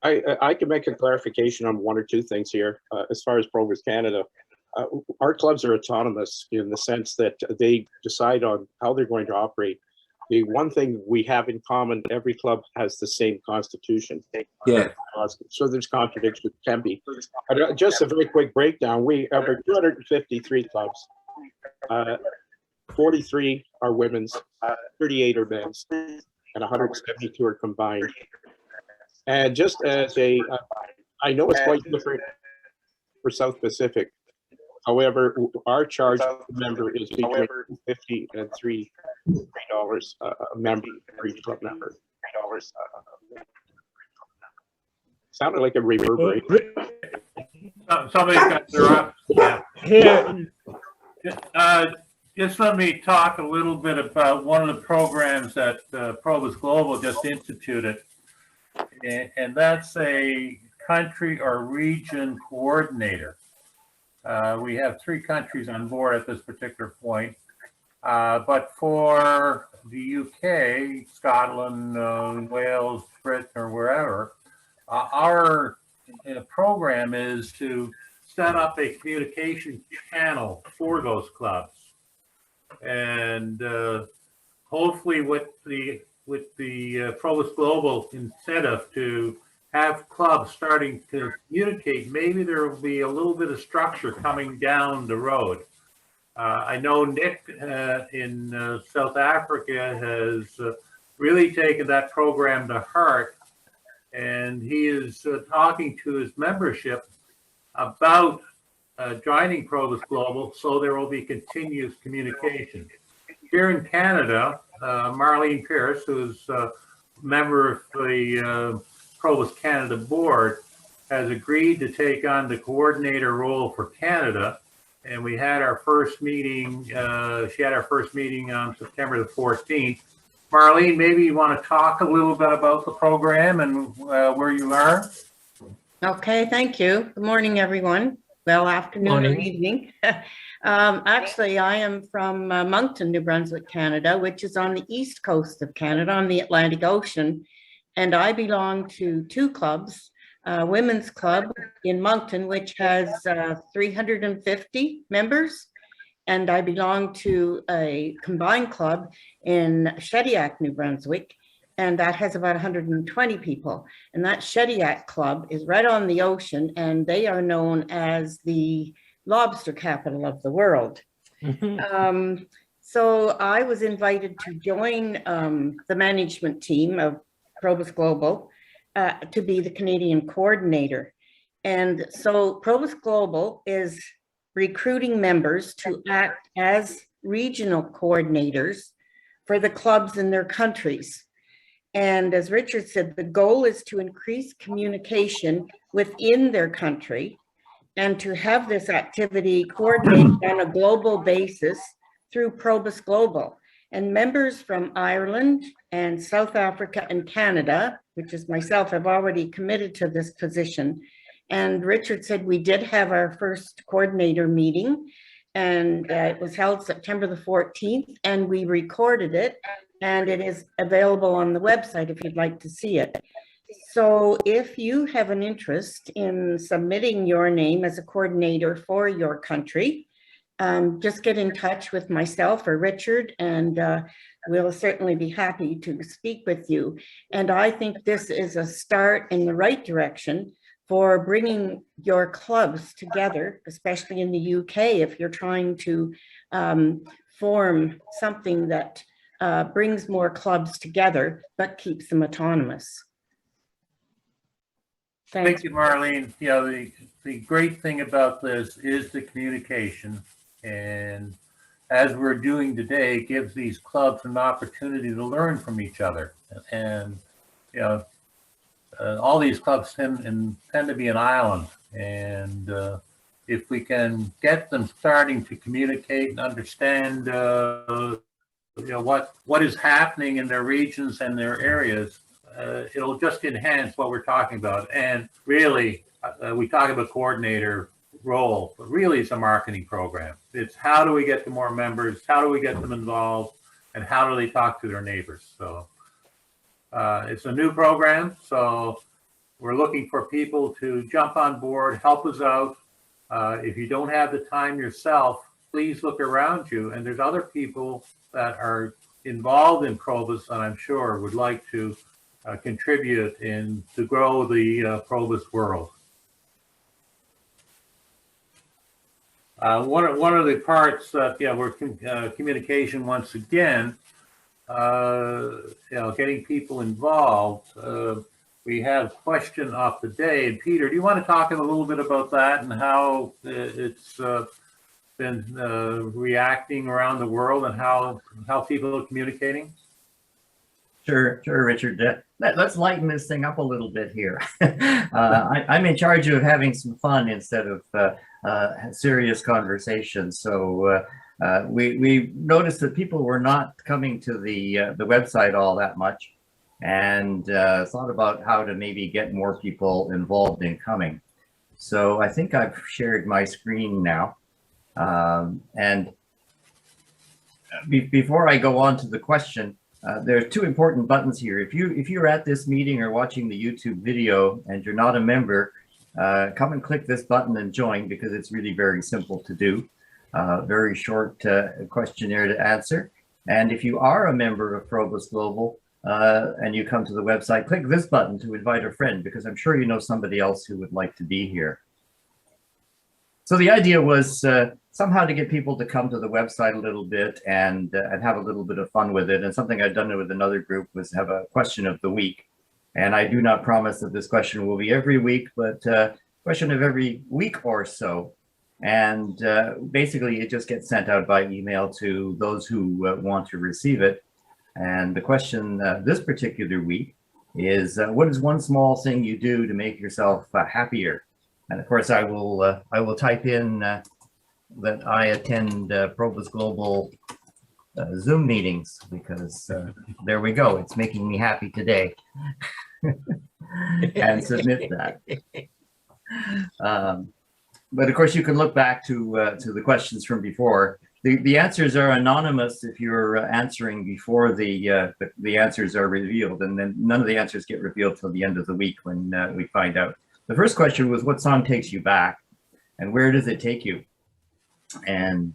I can make a clarification on one or two things here. As far as PROBUS Canada, our clubs are autonomous in the sense that they decide on how they're going to operate. The one thing we have in common, every club has the same constitution. Yeah. So there's contradictions, can be. But just a very quick breakdown. We have 253 clubs. 43 are women's, 38 are men's, and 172 are combined. And just as I know it's quite different for South Pacific. However, our charge per member is between $2.50 and $3 a member for each club member. Sounded like a reverberate. Somebody's got their up. Yeah. Here, Just let me talk a little bit about one of the programs that PROBUS Global just instituted, and that's a country or region coordinator. We have 3 countries on board at this particular point, but for the UK, Scotland, Wales, Britain, or wherever, our program is to set up a communication channel for those clubs, and hopefully with the PROBUS Global incentive to have clubs starting to communicate, maybe there will be a little bit of structure coming down the road. I know Nick in South Africa has really taken that program to heart, and he is talking to his membership about joining PROBUS Global, so there will be continuous communication. Here in Canada, Marlene Pierce, who's a member of the PROBUS Canada board, has agreed to take on the coordinator role for Canada, and we had our first meeting. She had our first meeting on September the 14th. Marlene, maybe you want to talk a little bit about the program and where you are. Okay, thank you. Good morning, everyone. Well, afternoon or evening. Actually, I am from Moncton, New Brunswick, Canada, which is on the east coast of Canada on the Atlantic Ocean. And I belong to 2 clubs, Women's Club in Moncton, which has 350 members. And I belong to a combined club in Shediac, New Brunswick, and that has about 120 people. And that Shediac club is right on the ocean, and they are known as the lobster capital of the world. So I was invited to join the management team of PROBUS Global to be the Canadian coordinator. And so PROBUS Global is recruiting members to act as regional coordinators for the clubs in their countries. And as Richard said, the goal is to increase communication within their country and to have this activity coordinated on a global basis through PROBUS Global. And members from Ireland and South Africa and Canada, which is myself, have already committed to this position. And Richard said we did have our first coordinator meeting, and it was held September the 14th, and we recorded it, and it is available on the website if you'd like to see it. So if you have an interest in submitting your name as a coordinator for your country, just get in touch with myself or Richard, and we'll certainly be happy to speak with you. And I think this is a start in the right direction for bringing your clubs together, especially in the UK, if you're trying to form something that brings more clubs together, but keeps them autonomous. Thanks. Thank you, Marlene. Yeah, the great thing about this is the communication. And as we're doing today, it gives these clubs an opportunity to learn from each other. And, you know, all these clubs tend to be an island. And if we can get them starting to communicate and understand, you know, what is happening in their regions and their areas, it'll just enhance what we're talking about. And really, we talk about coordinator role, but really it's a marketing program. It's how do we get to more members? How do we get them involved? And how do they talk to their neighbors? So it's a new program. So we're looking for people to jump on board, help us out. If you don't have the time yourself, please look around you. And there's other people that are involved in PROBUS, and I'm sure would like to contribute in to grow the PROBUS world. One of the parts that we're communication once again. Getting people involved. We have a question of the day. And Peter, do you want to talk a little bit about that and how it's been reacting around the world and how people are communicating? Sure, Richard. Let's lighten this thing up a little bit here. I'm in charge of having some fun instead of serious conversation. So we noticed that people were not coming to the website all that much, and thought about how to maybe get more people involved in coming. So I think I've shared my screen now. And before I go on to the question, there are two important buttons here. If you're at this meeting or watching the YouTube video and you're not a member, come and click this button and join, because it's really very simple to do. Very short questionnaire to answer. And if you are a member of PROBUS Global and you come to the website, click this button to invite a friend, because I'm sure you know somebody else who would like to be here. So the idea was somehow to get people to come to the website a little bit and have a little bit of fun with it. And something I've done with another group was have a question of the week. And I do not promise that this question will be every week, but question of every week or so. And basically it just gets sent out by email to those who want to receive it. And the question this particular week is, what is one small thing you do to make yourself happier? And of course, I will type in that I attend PROBUS Global Zoom meetings, because there we go. It's making me happy today. And submit that. But of course, you can look back to the questions from before. The answers are anonymous if you're answering before the answers are revealed, and then none of the answers get revealed till the end of the week when we find out. The first question was, what song takes you back, and where does it take you? And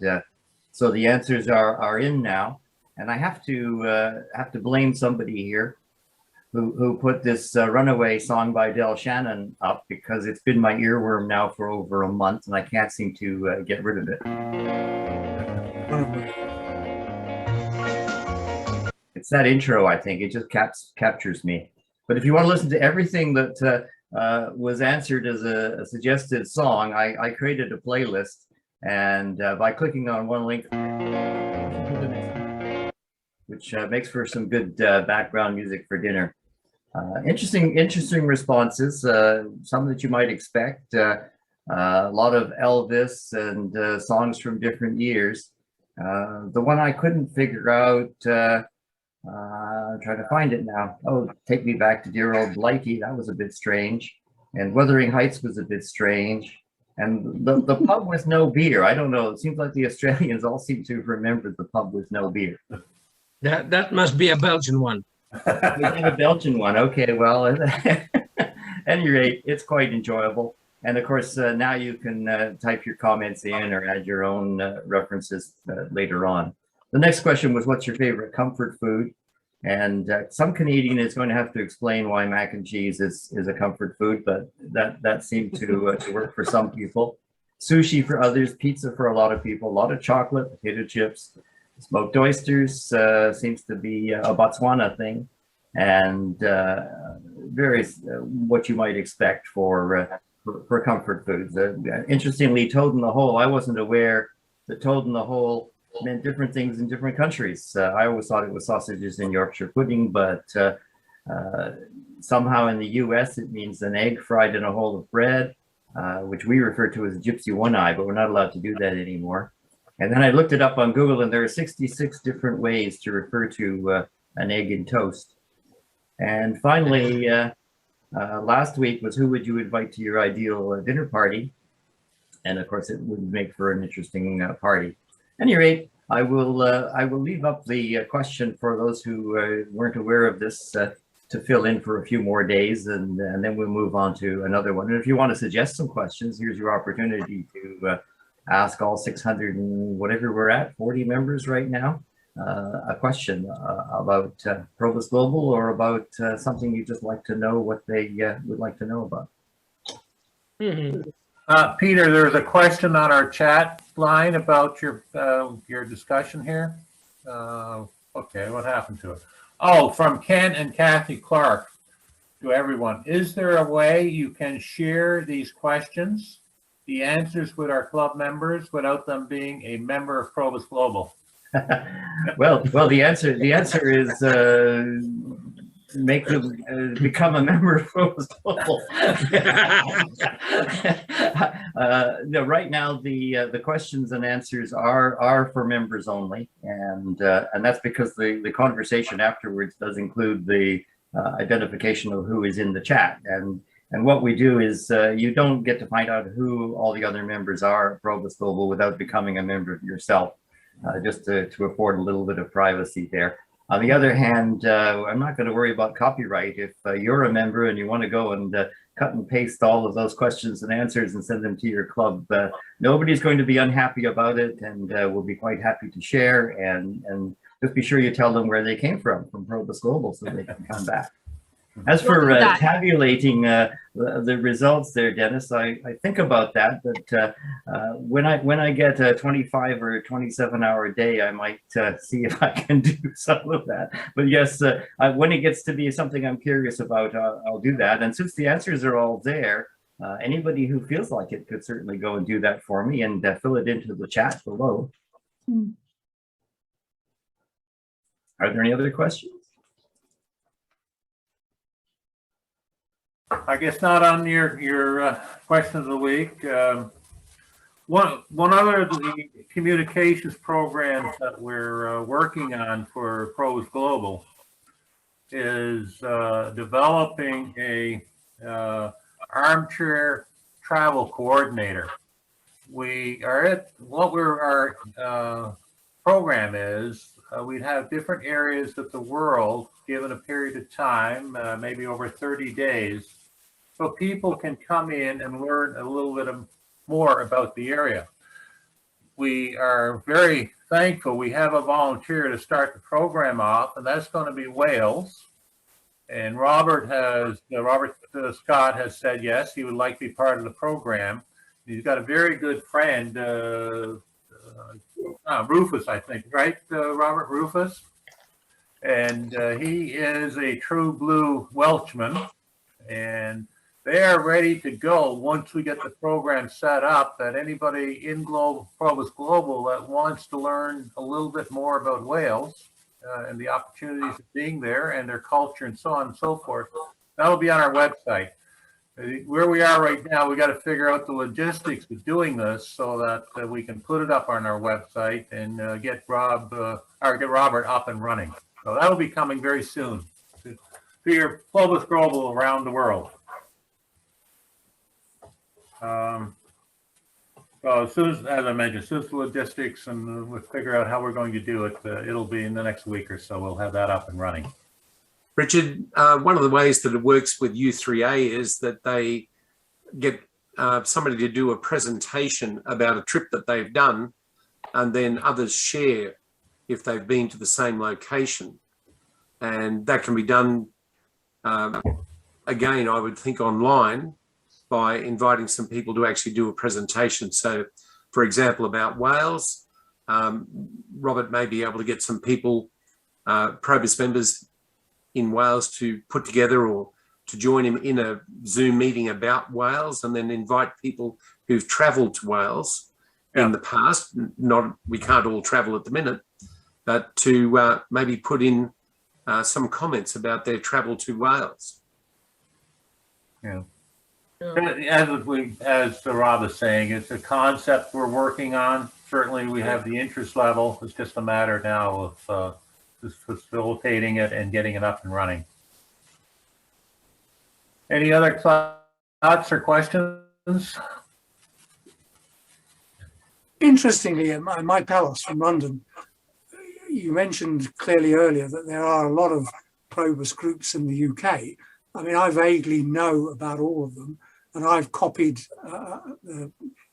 so the answers are in now, and I have to blame somebody here who put this Runaway song by Del Shannon up, because it's been my earworm now for over a month, and I can't seem to get rid of it. It's that intro, I think. It just captures me. But if you want to listen to everything that was answered as a suggested song, I created a playlist, and by clicking on one link, which makes for some good background music for dinner. Interesting responses, some that you might expect. A lot of Elvis and songs from different years. The one I couldn't figure out, trying to find it now. Oh, Take Me Back to Dear Old Blighty. That was a bit strange. And Wuthering Heights was a bit strange. And the pub with no beer. I don't know. It seems like the Australians all seem to remember the pub with no beer. That must be a Belgian one. We have a Belgian one. Okay, well, at any rate, it's quite enjoyable. And of course, now you can type your comments in or add your own references later on. The next question was, what's your favorite comfort food? And some Canadian is going to have to explain why mac and cheese is a comfort food, but that seemed to work for some people. Sushi for others, pizza for a lot of people, a lot of chocolate, potato chips, smoked oysters seems to be a Botswana thing, and various what you might expect for comfort foods. Interestingly, toad in the hole, I wasn't aware that toad in the hole meant different things in different countries. I always thought it was sausages and Yorkshire pudding, but somehow in the US it means an egg fried in a hole of bread, which we refer to as gypsy one-eye, but we're not allowed to do that anymore. And then I looked it up on Google, and there are 66 different ways to refer to an egg in toast. And finally, last week was who would you invite to your ideal dinner party? And of course, it would make for an interesting party. At any rate, I will leave up the question for those who weren't aware of this to fill in for a few more days, and then we'll move on to another one. And if you want to suggest some questions, here's your opportunity to ask all 600 and whatever we're at, 40 members right now, a question about PROBUS Global, or about something you just like to know what they would like to know about. Peter, there's a question on our chat line about your discussion here. Okay, what happened to it? Oh, from Ken and Kathy Clark to everyone. Is there a way you can share these questions, the answers, with our club members without them being a member of PROBUS Global? well, the answer is make them become a member of PROBUS Global. No, right now the questions and answers are for members only, and that's because the conversation afterwards does include the identification of who is in the chat, and what we do is you don't get to find out who all the other members are at PROBUS Global without becoming a member yourself, just to afford a little bit of privacy there. On the other hand, I'm not going to worry about copyright. If you're a member and you want to go and cut and paste all of those questions and answers and send them to your club, nobody's going to be unhappy about it, and we'll be quite happy to share. And just be sure you tell them where they came from PROBUS Global, so they can come back. As for tabulating the results there, Dennis, I think about that. But when I get a 25 or 27-hour day, I might see if I can do some of that. But yes, when it gets to be something I'm curious about, I'll do that. And since the answers are all there, anybody who feels like it could certainly go and do that for me and fill it into the chat below. Are there any other questions? I guess not on your question of the week. One other of the communications programs that we're working on for PROBUS Global is developing a armchair travel coordinator. We are at our program is. We'd have different areas of the world given a period of time, maybe over 30 days, so people can come in and learn a little bit more about the area. We are very thankful we have a volunteer to start the program off, and that's going to be Wales. And Robert Scott has said yes, he would like to be part of the program. He's got a very good friend, Rufus, I think, right, Robert Rufus? And he is a true blue Welshman, and they are ready to go once we get the program set up, that anybody in PROBUS Global that wants to learn a little bit more about Wales and the opportunities of being there and their culture and so on and so forth, that'll be on our website. Where we are right now, we got to figure out the logistics of doing this so that we can put it up on our website and get Robert up and running. So that'll be coming very soon to your PROBUS Global around the world. So as soon as I mentioned, as soon as the logistics and we'll figure out how we're going to do it, it'll be in the next week or so. We'll have that up and running. Richard, one of the ways that it works with U3A is that they get somebody to do a presentation about a trip that they've done, and then others share if they've been to the same location. And that can be done, again, I would think online, by inviting some people to actually do a presentation. So, for example, about Wales, Robert may be able to get some people, PROBUS members in Wales, to put together or to join him in a Zoom meeting about Wales, and then invite people who've travelled to Wales in the past. We can't all travel at the minute, but to maybe put in some comments about their travel to Wales. Yeah. As Rob is saying, it's a concept we're working on. Certainly we have the interest level. It's just a matter now of just facilitating it and getting it up and running. Any other thoughts or questions? Interestingly, Mike Pallas from London, you mentioned clearly earlier that there are a lot of PROBUS groups in the UK. I mean, I vaguely know about all of them, and I've copied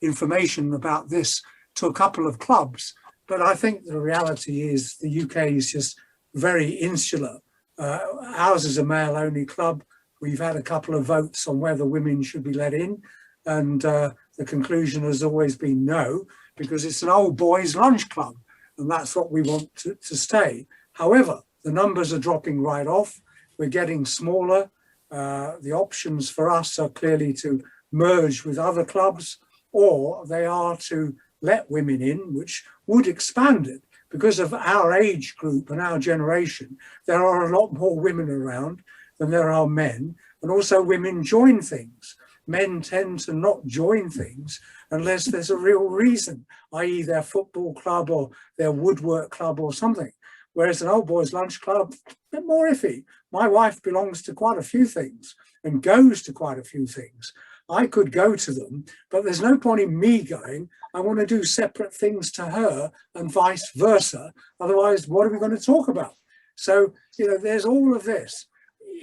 information about this to a couple of clubs. But I think the reality is the UK is just very insular. Ours is a male-only club. We've had a couple of votes on whether women should be let in, and the conclusion has always been no, because it's an old boys' lunch club, and that's what we want to stay. However, the numbers are dropping right off. We're getting smaller. The options for us are clearly to merge with other clubs, or they are to let women in, which would expand it. Because of our age group and our generation, there are a lot more women around than there are men, and also women join things. Men tend to not join things unless there's a real reason, i.e. their football club or their woodwork club or something. Whereas an old boys lunch club, a bit more iffy. My wife belongs to quite a few things and goes to quite a few things. I could go to them, but there's no point in me going. I want to do separate things to her and vice versa. Otherwise, what are we going to talk about? So, you know, there's all of this.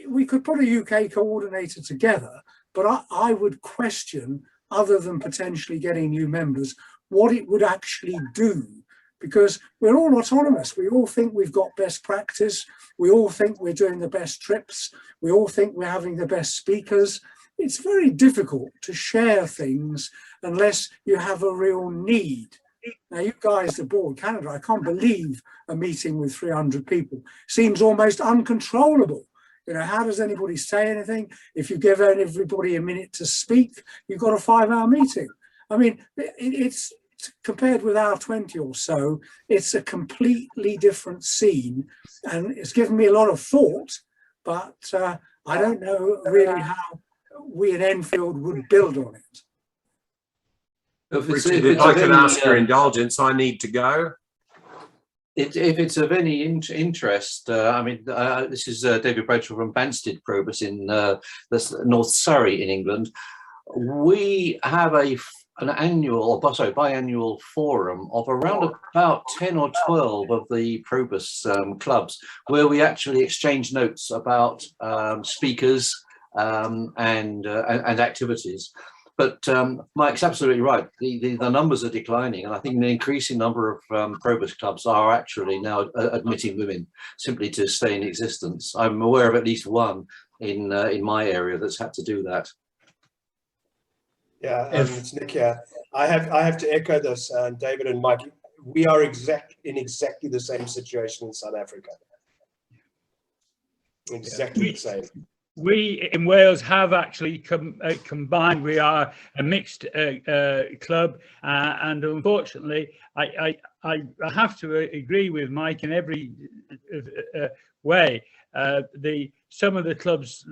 We could put a UK coordinator together, but I would question, other than potentially getting new members, what it would actually do. Because we're all autonomous. We all think we've got best practice. We all think we're doing the best trips. We all think we're having the best speakers. It's very difficult to share things unless you have a real need. Now, you guys aboard Canada, I can't believe a meeting with 300 people. Seems almost uncontrollable. You know, how does anybody say anything? If you give everybody a minute to speak, you've got a 5-hour meeting. I mean, it's compared with our 20 or so, it's a completely different scene, and it's given me a lot of thought, but I don't know really how we at Enfield would build on it. Richard, if I could ask your indulgence, I need to go. If it's of any interest, I mean, this is David Bradshaw from Banstead PROBUS in North Surrey in England. We have an annual, or sorry, biannual forum of around about 10 or 12 of the PROBUS clubs, where we actually exchange notes about speakers and activities. But Mike's absolutely right. The numbers are declining, and I think an increasing number of PROBUS clubs are actually now admitting women simply to stay in existence. I'm aware of at least one in my area that's had to do that. Yeah, it's Nick here. I have to echo this, David and Mike. We are in exactly the same situation in South Africa. Exactly the same. We in Wales have actually combined. We are a mixed club, and unfortunately, I have to agree with Mike in every way. Some of the clubs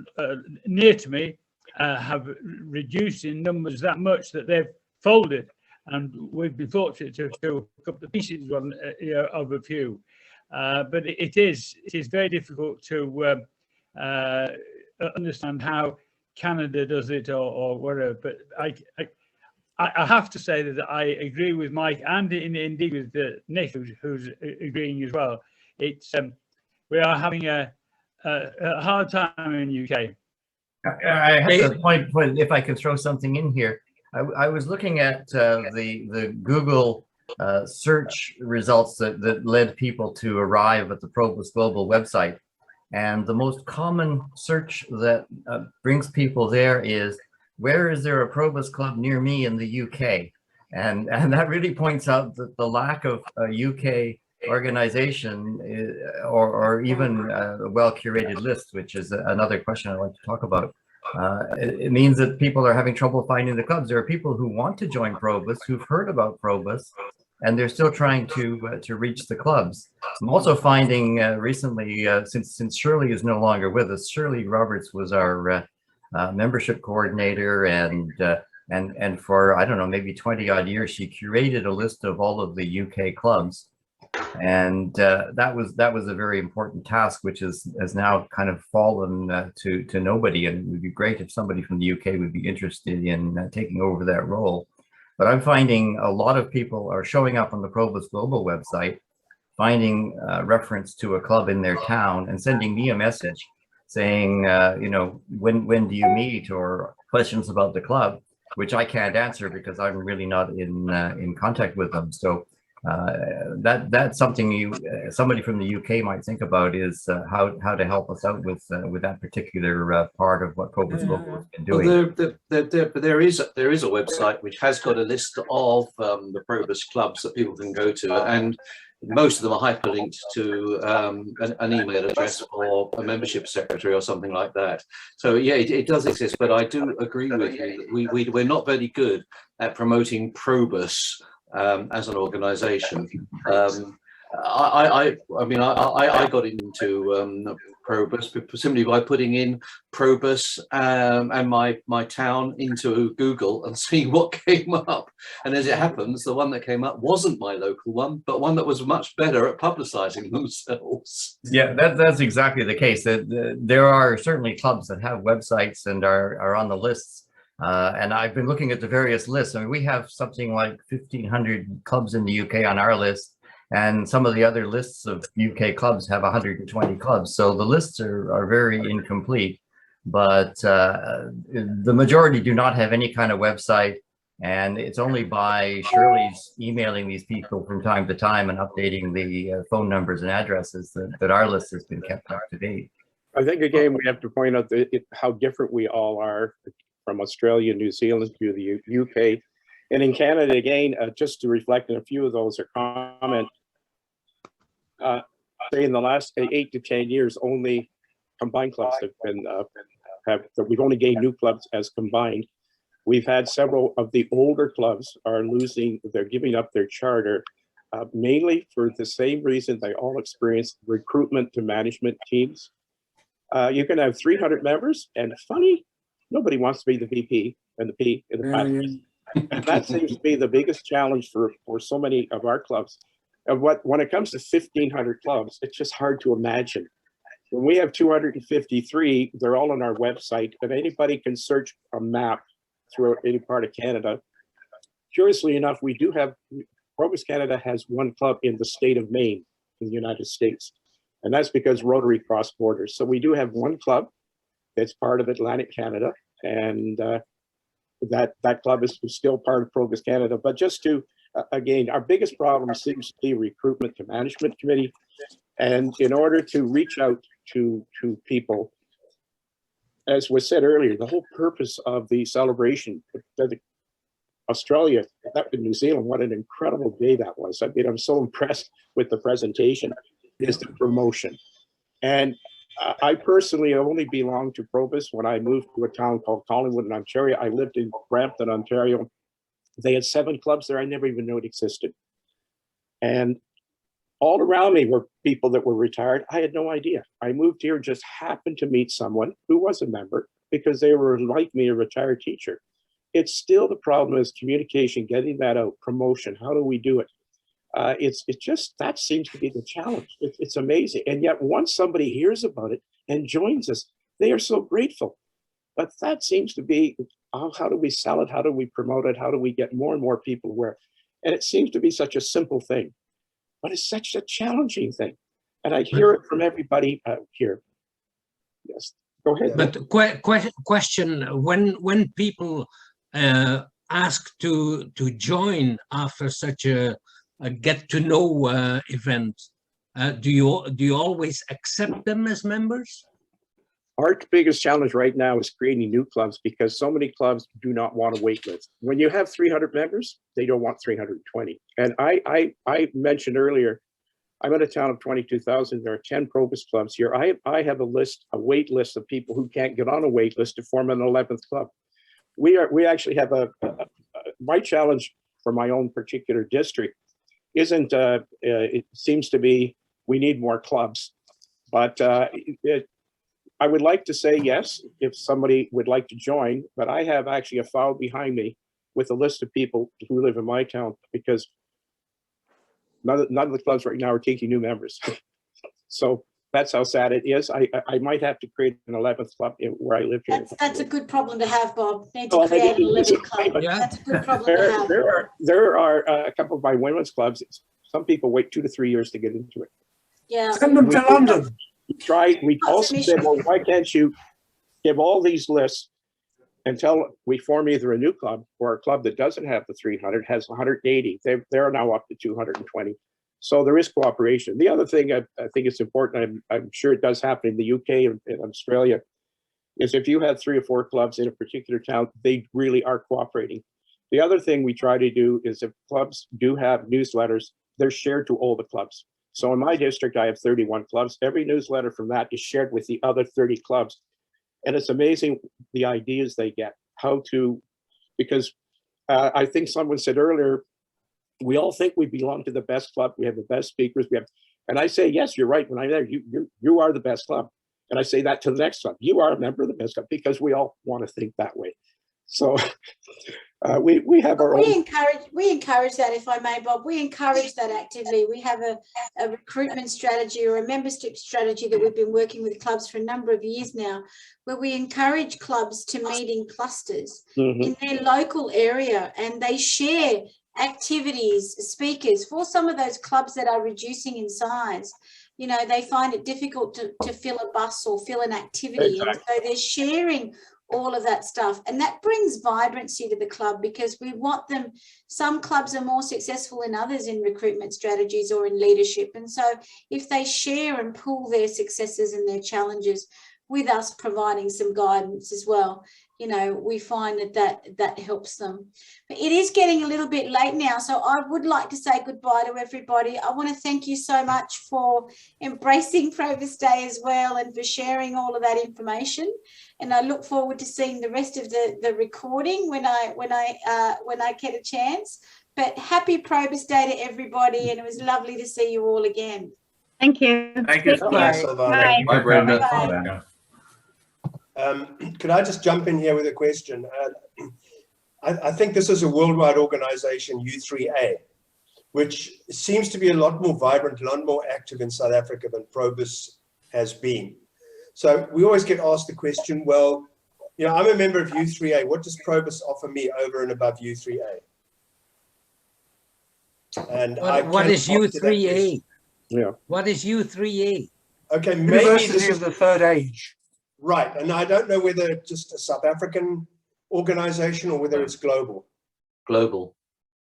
near to me have reduced in numbers that much that they've folded, and we've been fortunate to fill a couple of pieces of a few. But it is very difficult to understand how Canada does it or whatever. But I have to say that I agree with Mike and indeed with Nick, who's agreeing as well. It's we are having a hard time in the UK. I have to point, if I can throw something in here. I was looking at the Google search results that led people to arrive at the PROBUS Global website. And the most common search that brings people there is, where is there a PROBUS club near me in the UK? And that really points out that the lack of a UK organization or even a well-curated list, which is another question I'd like to talk about. It means that people are having trouble finding the clubs. There are people who want to join PROBUS, who've heard about PROBUS, and they're still trying to reach the clubs. I'm also finding recently, since Shirley is no longer with us, Shirley Roberts was our membership coordinator, and for, I don't know, maybe 20 odd years, she curated a list of all of the UK clubs. And that was a very important task, which has now kind of fallen to nobody. And it would be great if somebody from the UK would be interested in taking over that role. But I'm finding a lot of people are showing up on the PROBUS Global website, finding reference to a club in their town and sending me a message saying, you know, when do you meet, or questions about the club, which I can't answer because I'm really not in contact with them. So that's something somebody from the UK might think about, is how to help us out with that particular part of what PROBUS Global has been doing. Well, there is a website which has got a list of the PROBUS clubs that people can go to, and most of them are hyperlinked to an email address or a membership secretary or something like that. So yeah, it does exist, but I do agree with you. We're not very good at promoting PROBUS as an organization. I mean, I got into PROBUS simply by putting in PROBUS and my town into Google and seeing what came up. And as it happens, the one that came up wasn't my local one, but one that was much better at publicizing themselves. Yeah, that's exactly the case. There are certainly clubs that have websites and are on the lists. And I've been looking at the various lists. I mean, we have something like 1,500 clubs in the UK on our list. And some of the other lists of UK clubs have 120 clubs. So the lists are very incomplete, but the majority do not have any kind of website. And it's only by Shirley's emailing these people from time to time and updating the phone numbers and addresses that our list has been kept up to date. I think, again, we have to point out how different we all are from Australia, New Zealand to the UK. And in Canada, again, just to reflect on a few of those or comment, say in the last 8 to 10 years, only combined clubs have been, we've only gained new clubs as combined. We've had several of the older clubs they're giving up their charter, mainly for the same reason they all experience recruitment to management teams. You can have 300 members, and funny, nobody wants to be the VP and the P in the past. And that seems to be the biggest challenge for so many of our clubs. And when it comes to 1,500 clubs, it's just hard to imagine. When we have 253, they're all on our website, and anybody can search a map through any part of Canada. Curiously enough, we do have, PROBUS Canada has one club in the state of Maine in the United States. And that's because Rotary crossed borders. So we do have one club that's part of Atlantic Canada, and that club is still part of PROBUS Canada. But just to, again, our biggest problem seems to be recruitment to management committee. And in order to reach out to people, as was said earlier, the whole purpose of the celebration, Australia, that in New Zealand, what an incredible day that was. I mean, I'm so impressed with the presentation, is the promotion. And I personally only belonged to PROBUS when I moved to a town called Collingwood in Ontario. I lived in Brampton, Ontario. They had 7 clubs there. I never even knew it existed. And all around me were people that were retired. I had no idea. I moved here, just happened to meet someone who was a member because they were like me, a retired teacher. It's still the problem is communication, getting that out, promotion. How do we do it? It's just, that seems to be the challenge. It's amazing. And yet once somebody hears about it and joins us, they are so grateful. But that seems to be, how do we sell it? How do we promote it? How do we get more and more people aware? And it seems to be such a simple thing, but it's such a challenging thing. And I hear it from everybody here. Yes, go ahead. But question, when people ask to join after such a get to know event, do you always accept them as members? Our biggest challenge right now is creating new clubs because so many clubs do not want a wait list. When you have 300 members, they don't want 320. And I mentioned earlier, I'm in a town of 22,000. There are 10 PROBUS clubs here. I have a wait list of people who can't get on a wait list to form an 11th club. We actually have my challenge for my own particular district isn't, it seems to be, we need more clubs, but I would like to say yes, if somebody would like to join, but I have actually a file behind me with a list of people who live in my town because none of the clubs right now are taking new members. So that's how sad it is. I might have to create an 11th club where I live here. That's a good problem to have, Bob. Need to create an 11th club. Yeah. That's a good problem to have. There are a couple of my women's clubs. Some people wait 2 to 3 years to get into it. Yeah. Send them to London. We also said, well, why can't you give all these lists until we form either a new club or a club that doesn't have the 300, has 180. They're now up to 220. So there is cooperation. The other thing I think is important, I'm sure it does happen in the UK and in Australia, is if you have 3 or 4 clubs in a particular town, they really are cooperating. The other thing we try to do is if clubs do have newsletters, they're shared to all the clubs. So in my district, I have 31 clubs. Every newsletter from that is shared with the other 30 clubs. And it's amazing the ideas they get, because I think someone said earlier, we all think we belong to the best club. We have the best speakers. And I say, yes, you're right. When I'm there, you are the best club. And I say that to the next club. You are a member of the best club, because we all want to think that way. So we have our own. We encourage that, if I may, Bob. We encourage that actively. We have a recruitment strategy or a membership strategy that we've been working with clubs for a number of years now, where we encourage clubs to meet in clusters in their local area, and they share activities, speakers for some of those clubs that are reducing in size. You know, they find it difficult to fill a bus or fill an activity. Exactly. And so they're sharing all of that stuff, and that brings vibrancy to the club, because we want them. Some clubs are more successful than others in recruitment strategies or in leadership, and so if they share and pool their successes and their challenges with us providing some guidance as well, you know, we find that helps them. But it is getting a little bit late now, so I would like to say goodbye to everybody. I want to thank you so much for embracing PROBUS Day as well, and for sharing all of that information. And I look forward to seeing the rest of the recording when I get a chance. But happy PROBUS Day to everybody, and it was lovely to see you all again. Thank you. Thank you so much. Bye. Bye, Brenda. Bye. Could I just jump in here with a question? I think this is a worldwide organization, U3A, which seems to be a lot more vibrant, a lot more active in South Africa than PROBUS has been. So we always get asked the question, well, you know, I'm a member of U3A. What does PROBUS offer me over and above U3A? And what is U3A? Yeah. What is U3A? Okay, maybe University this is of the Third Age. right. And I don't know whether it's just a South African organization or whether it's global. Global.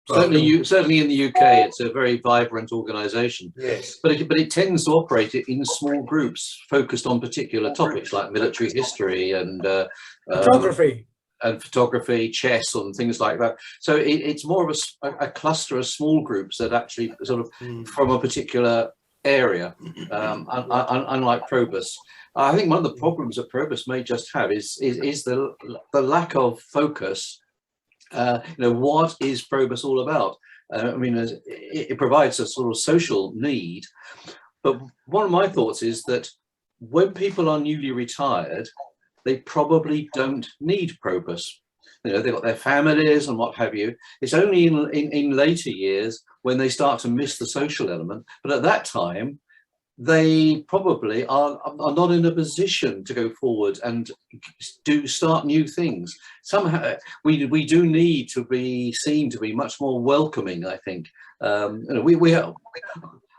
Certainly in the UK, it's a very vibrant organization. Yes. But it tends to operate in small groups focused on particular topics like military history and photography, chess, and things like that. So it's more of a cluster of small groups that actually sort of from a particular area, unlike PROBUS. I think one of the problems that PROBUS may just have is the lack of focus. You know, what is PROBUS all about? I mean, it provides a sort of social need, but one of my thoughts is that when people are newly retired, they probably don't need PROBUS. You know, they've got their families and what have you. It's only in later years when they start to miss the social element, but at that time, they probably are not in a position to go forward and start new things. Somehow we do need to be seen to be much more welcoming, I think. You know,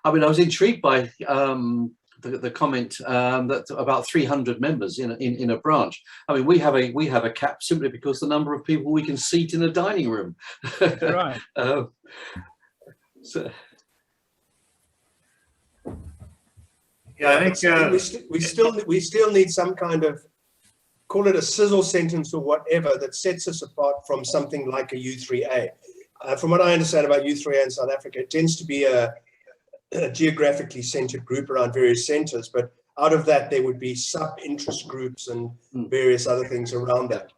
I mean, I was intrigued by the comment that about 300 members in a branch. I mean, we have a cap simply because the number of people we can seat in a dining room. Right. So. Yeah, I think we still need some kind of, call it a sizzle sentence or whatever, that sets us apart from something like a U3A. From what I understand about U3A in South Africa, it tends to be a geographically centered group around various centers, but out of that there would be sub-interest groups and various other things around that,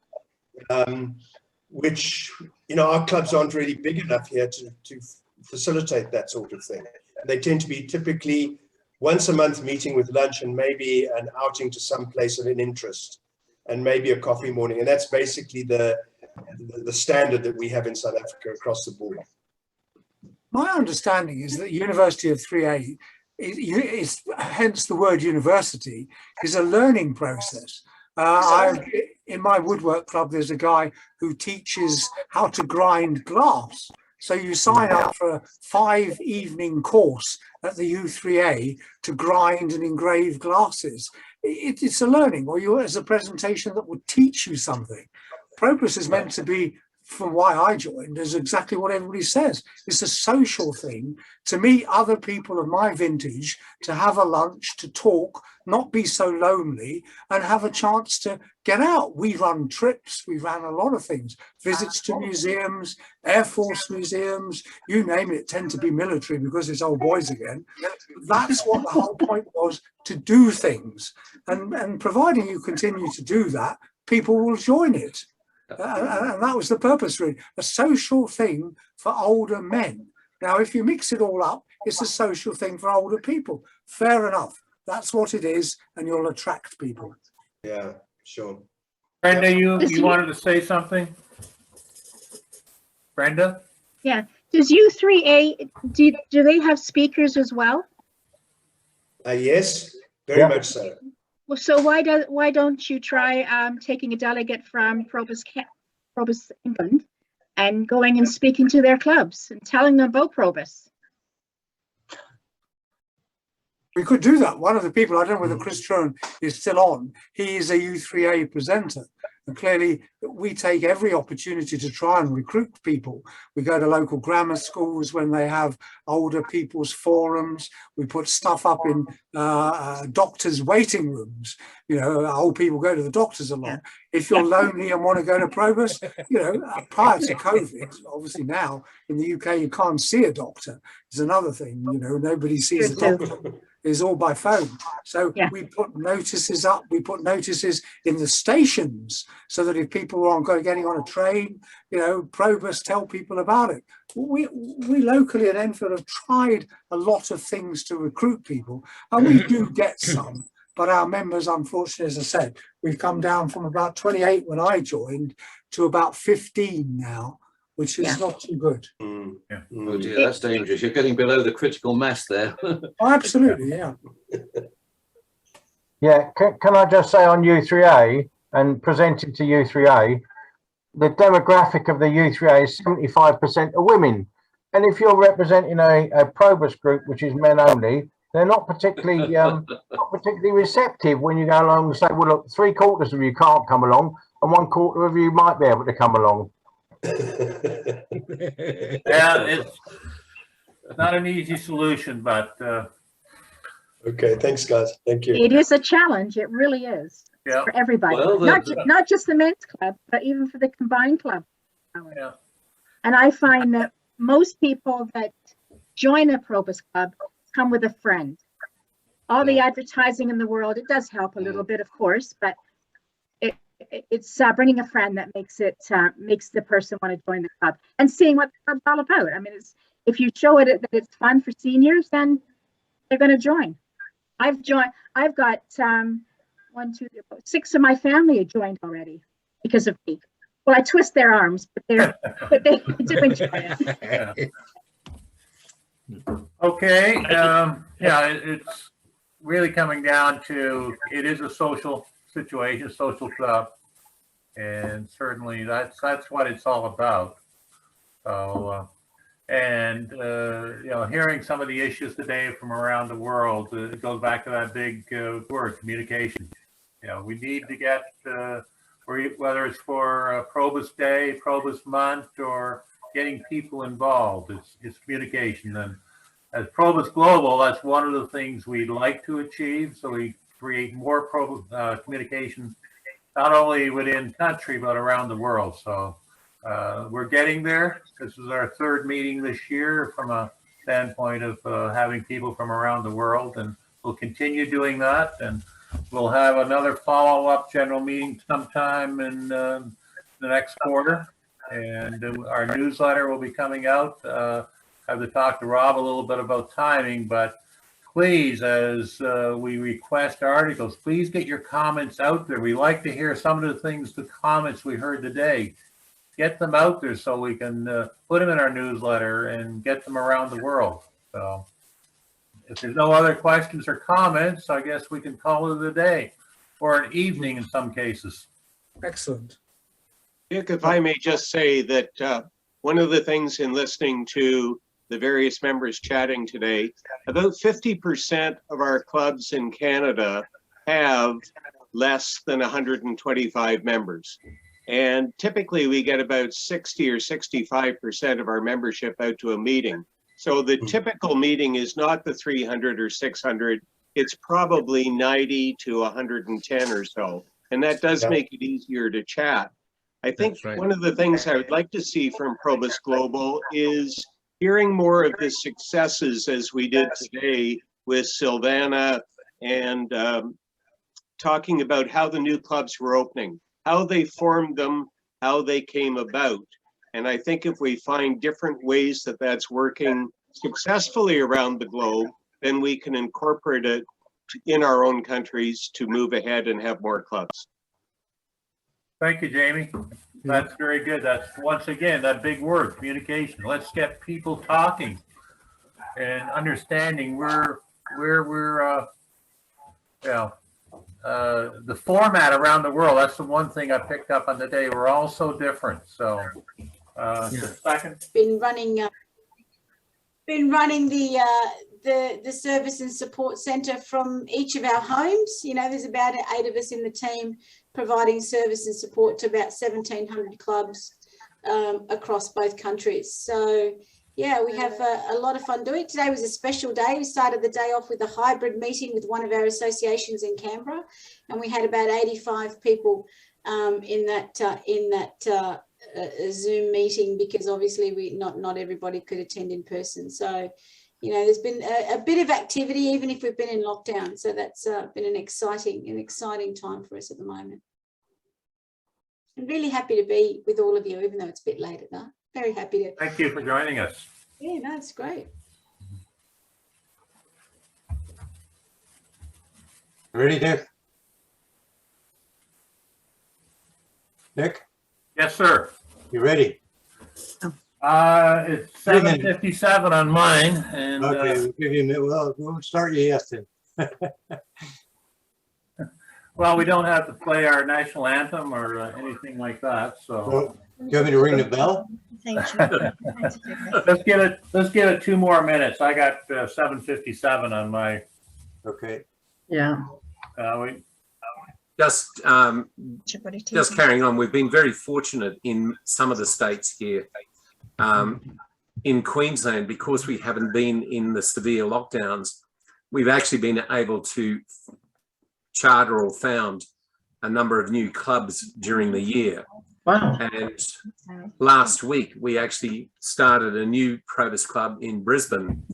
which, you know, our clubs aren't really big enough here to facilitate that sort of thing. They tend to be typically once a month meeting with lunch and maybe an outing to some place of an interest and maybe a coffee morning. And that's basically the standard that we have in South Africa across the board. My understanding is that University of 3A is hence the word university, is a learning process. In my woodwork club, there's a guy who teaches how to grind glass. So you sign up for a 5-evening course at the U3A to grind and engrave glasses. It's a learning, or as a presentation that would teach you something. PROBUS is meant to be, from why I joined, is exactly what everybody says. It's a social thing to meet other people of my vintage, to have a lunch, to talk, not be so lonely, and have a chance to get out. We run trips, we ran a lot of things, visits to museums, Air Force museums, you name it, tend to be military because it's old boys again. That's what the whole point was, to do things. And providing you continue to do that, people will join it. And that was the purpose, really, a social thing for older men. Now, if you mix it all up, it's a social thing for older people. Fair enough. That's what it is, and you'll attract people. Yeah, sure. Brenda, you wanted to say something? Brenda? Yeah. Does U3A, do they have speakers as well? Yes, very much so. Well, so why don't you try taking a delegate from PROBUS England and going and speaking to their clubs and telling them about PROBUS? We could do that. One of the people, I don't know whether Chris Truan is still on, he is a U3A presenter. And clearly we take every opportunity to try and recruit people. We go to local grammar schools when they have older people's forums. We put stuff up in doctors' waiting rooms. You know, old people go to the doctors a lot. If you're lonely and want to go to PROBUS, you know, prior to COVID, obviously now in the UK, you can't see a doctor. It's another thing, you know, nobody sees a doctor. It's all by phone. So we put notices up, we put notices in the stations so that if people aren't getting on a train, you know, PROBUS tell people about it. We locally at Enfield have tried a lot of things to recruit people, and we do get some, but our members, unfortunately, as I said, we've come down from about 28 when I joined to about 15 now, which is not too good. Oh dear, that's dangerous. You're getting below the critical mass there. Oh, absolutely, yeah. Yeah, can I just say on U3A and presenting to U3A, the demographic of the U3A is 75% of women. And if you're representing a PROBUS group, which is men only, they're not particularly receptive when you go along and say, well, look, 3/4 of you can't come along and 1/4 of you might be able to come along. Yeah, it's not an easy solution, but okay, thanks guys, thank you. It is a challenge, it really is, for everybody. Well, not just the men's club, but even for the combined club. Yeah. And I find that most people that join a PROBUS club come with a friend. All the advertising in the world, it does help a little bit, of course, but it's bringing a friend that makes the person want to join the club and seeing what the club's all about. I mean, if you show it that it's fun for seniors, then they're going to join. I've got 6 of my family have joined already because of me. Well, I twist their arms, but they do enjoy it. Okay, it's really coming down to, it is a social situation, social club, and certainly that's what it's all about. So you know, hearing some of the issues today from around the world, it goes back to that big word, communication. You know, we need to get whether it's for PROBUS Day, PROBUS Month, or getting people involved, it's communication. And as PROBUS Global, that's one of the things we'd like to achieve, so we create more communication, not only within country, but around the world. So we're getting there. This is our 3rd meeting this year from a standpoint of having people from around the world, and we'll continue doing that. And we'll have another follow-up general meeting sometime in the next quarter. And our newsletter will be coming out. I have to talk to Rob a little bit about timing, but please, as we request articles, please get your comments out there. We like to hear some of the comments we heard today. get them out there so we can put them in our newsletter and get them around the world. So if there's no other questions or comments, I guess we can call it a day, or an evening in some cases. Excellent. Dick, if I may just say that one of the things in listening to the various members chatting today, about 50% of our clubs in Canada have less than 125 members. And typically we get about 60 or 65% of our membership out to a meeting. So the typical meeting is not the 300 or 600, it's probably 90 to 110 or so. And that does make it easier to chat. I think one of the things I would like to see from PROBUS Global is hearing more of the successes as we did today with Silvana, and talking about how the new clubs were opening, how they formed them, how they came about. And I think if we find different ways that that's working successfully around the globe, then we can incorporate it in our own countries to move ahead and have more clubs. Thank you, Jamie. That's very good. That's, once again, that big word, communication. Let's get people talking and understanding where we're the format around the world. That's the one thing I picked up on today. We're all so different. So second, been running the service and support centre from each of our homes. You know, there's about 8 of us in the team providing service and support to about 1,700 clubs across both countries. So yeah, we have a lot of fun doing it. Today was a special day. We started the day off with a hybrid meeting with one of our associations in Canberra, and we had about 85 people in that Zoom meeting, because obviously not everybody could attend in person. So, you know, there's been a bit of activity even if we've been in lockdown. So that's been an exciting time for us at the moment. I'm really happy to be with all of you, even though it's a bit late at night. Very happy to. Thank you for joining us. Yeah, no, it's great. Ready, Dick? Nick? Yes, sir. You ready? It's 7:57 on mine, and okay, we'll give you a minute. Well, we'll start you yes then. well, we don't have to play our national anthem or anything like that. So, well, do you want me to ring the bell? Thank you. let's give it 2 more minutes. I got 7:57 on my. Okay. Yeah. Just carrying on, we've been very fortunate in some of the states here. In Queensland, because we haven't been in the severe lockdowns, we've actually been able to charter or found a number of new clubs during the year. Wow. And last week, we actually started a new PROBUS club in Brisbane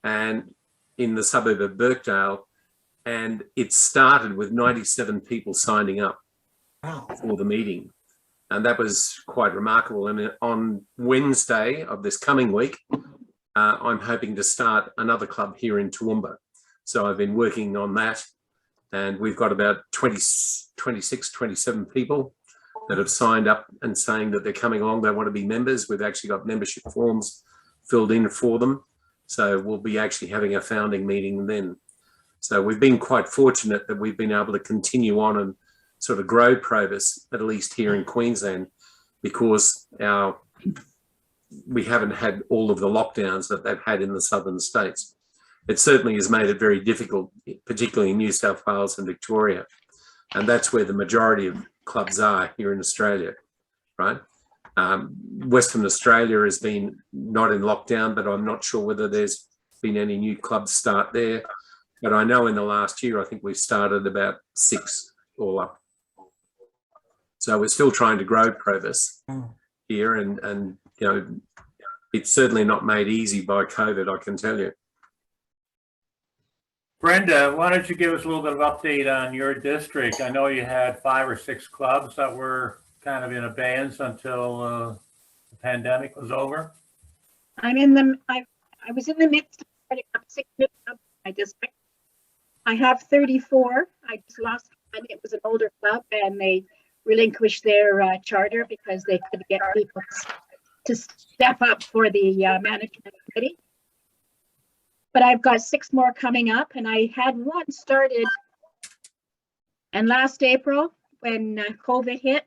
and in the suburb of Birkdale. And it started with 97 people signing up for the meeting. And that was quite remarkable. And on Wednesday of this coming week, I'm hoping to start another club here in Toowoomba. So I've been working on that. And we've got about 26, 27 people that have signed up and saying that they're coming along. They want to be members. We've actually got membership forms filled in for them. So we'll be actually having a founding meeting then. So we've been quite fortunate that we've been able to continue on and sort of grow PROBUS, at least here in Queensland, because we haven't had all of the lockdowns that they've had in the southern states. It certainly has made it very difficult, particularly in New South Wales and Victoria. And that's where the majority of clubs are here in Australia, right? Western Australia has been not in lockdown, but I'm not sure whether there's been any new clubs start there. But I know in the last year, I think we've started about 6 all up. So we're still trying to grow PROBUS here, and you know, it's certainly not made easy by COVID, I can tell you. Brenda, why don't you give us a little bit of update on your district? I know you had 5 or 6 clubs that were kind of in abeyance until the pandemic was over. I was in the midst of starting up 6 new clubs in my district. I have 34. I just lost one. It was an older club, and they relinquish their charter because they could get people to step up for the management committee. But I've got 6 more coming up, and I had one started. And last April, when COVID hit,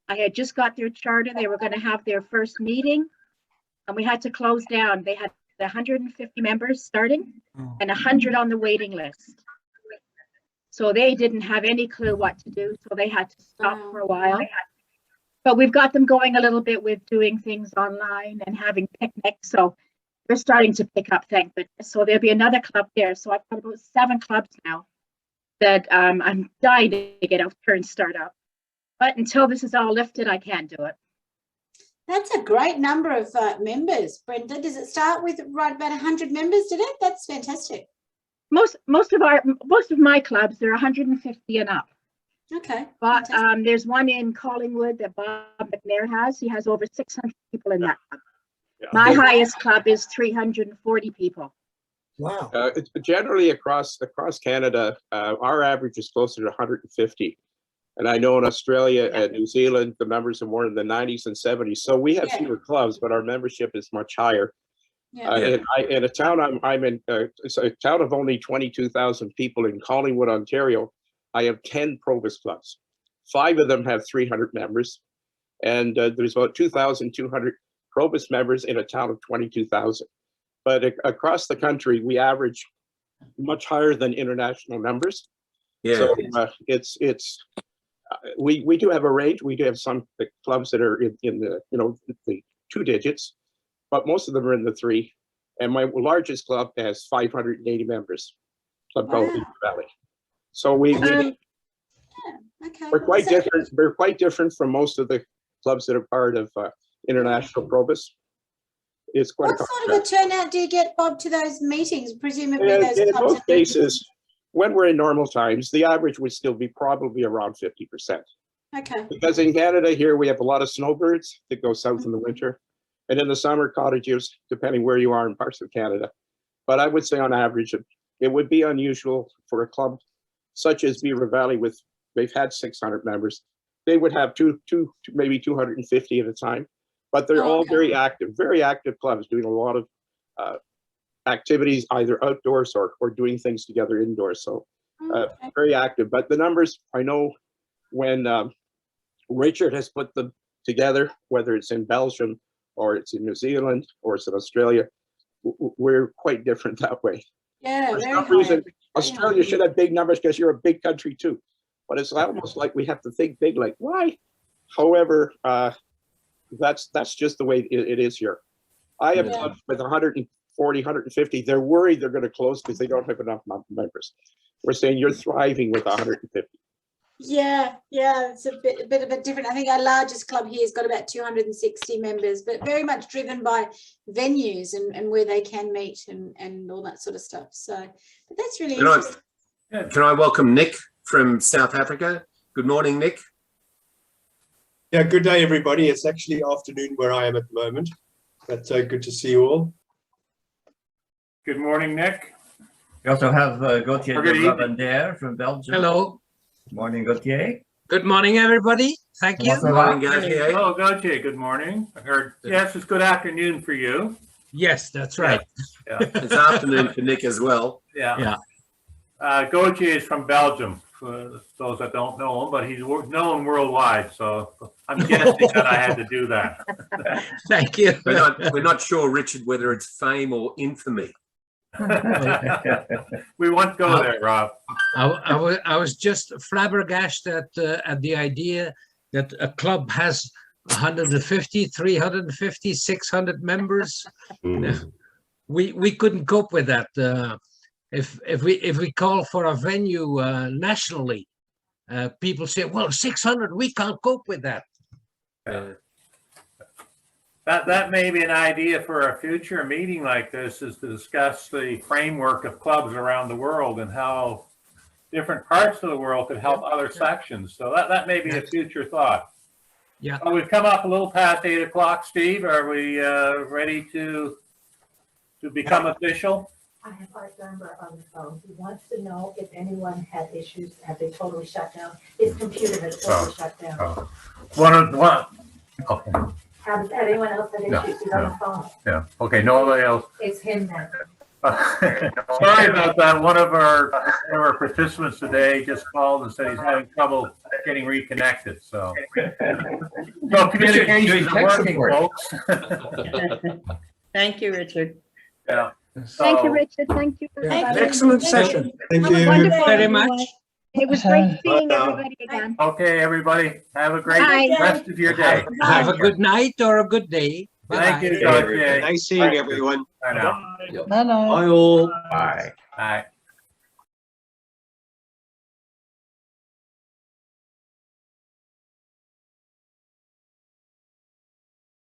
I had just got their charter. They were going to have their first meeting, and we had to close down. They had 150 members starting and 100 on the waiting list. So they didn't have any clue what to do, so they had to stop for a while. But we've got them going a little bit with doing things online and having picnics. So they're starting to pick up, thank goodness. So there'll be another club there. So I've got about 7 clubs now that I'm dying to get out there and start up. But until this is all lifted, I can't do it. That's a great number of members, Brenda. Does it start with right about 100 members, did it? That's fantastic. Most of my clubs, they're 150 and up. Okay. But there's one in Collingwood that Bob McNair has. He has over 600 people in that club. Yeah. My highest club is 340 people. Wow. It's generally across Canada, our average is closer to 150. And I know in Australia and New Zealand, the numbers are more in the 90s and 70s. So we have fewer clubs, but our membership is much higher. In a town I'm in, it's a town of only 22,000 people in Collingwood, Ontario. I have 10 PROBUS clubs. 5 of them have 300 members. And there's about 2,200 PROBUS members in a town of 22,000. But across the country, we average much higher than international numbers. So we do have a range. We do have some clubs that are in the the 2 digits, but most of them are in the 3. And my largest club has 580 members, Club called Leap Valley. So we're quite different. We're quite different from most of the clubs that are part of international PROBUS. It's quite. What sort of a turnout do you get, Bob, to those meetings? Presumably those in clubs. most cases, when we're in normal times, the average would still be probably around 50%. Okay. Because in Canada here, we have a lot of snowbirds that go south in the winter. And in the summer, cottages, depending where you are in parts of Canada. But I would say on average, it would be unusual for a club such as Beaver Valley they've had 600 members. They would have maybe 250 at a time. But they're all very active clubs doing a lot of activities, either outdoors or doing things together indoors. So very active. But the numbers, I know when Richard has put them together, whether it's in Belgium or it's in New Zealand or it's in Australia, we're quite different that way. Yeah, for some reason, Australia should have big numbers because you're a big country too. But it's almost like we have to think big, like why? However, that's just the way it is here. I have clubs with 140, 150. They're worried they're going to close because they don't have enough members. We're saying you're thriving with 150. Yeah, it's a bit of a different. I think our largest club here has got about 260 members, but very much driven by venues and where they can meet and all that sort of stuff. So but that's really interesting. Can I welcome Nick from South Africa? Good morning, Nick. Yeah, good day, everybody. It's actually afternoon where I am at the moment, but good to see you all. Good morning, Nick. We also have Gauthier de Brabander from Belgium. Hello. Good morning, Gauthier. Good morning, everybody. Thank you. Good morning, Gauthier. Hello, Gauthier. Good morning. Yes, it's good afternoon for you. Yes, that's right. Yeah. It's afternoon for Nick as well. Yeah. Gauthier is from Belgium, for those that don't know him, but he's known worldwide. So I'm guessing that I had to do that. Thank you. We're not sure, Richard, whether it's fame or infamy. We won't go there, Rob. I was just flabbergasted at the idea that a club has 150, 350, 600 members. We couldn't cope with that. If we call for a venue nationally, people say, well, 600, we can't cope with that. That may be an idea for a future meeting like this, is to discuss the framework of clubs around the world and how different parts of the world could help other sections. So that may be a future thought. Yeah. Well, we've come up a little past 8 o'clock, Steve. Are we ready to become official? I have Art Dunbar on the phone. He wants to know if anyone had issues. Have they totally shut down? His computer has totally shut down. Okay. Has anyone else had No, issues? He's on the phone. Yeah. Okay. Nobody else. It's him then. Sorry about that. One of our participants today just called and said he's having trouble getting reconnected. So communications are working, folks. Thank you, Richard. Yeah. Thank you, Richard. Thank you. everybody. Excellent session. Thank you. Wonderful. Very much. It was great seeing Bye now. everybody again. Okay, everybody, have a great Bye. rest of your day. Have a good night or a good day. Thank you, Bye-bye. Dr. Nice seeing everyone. Bye now. Bye all. Bye. Bye.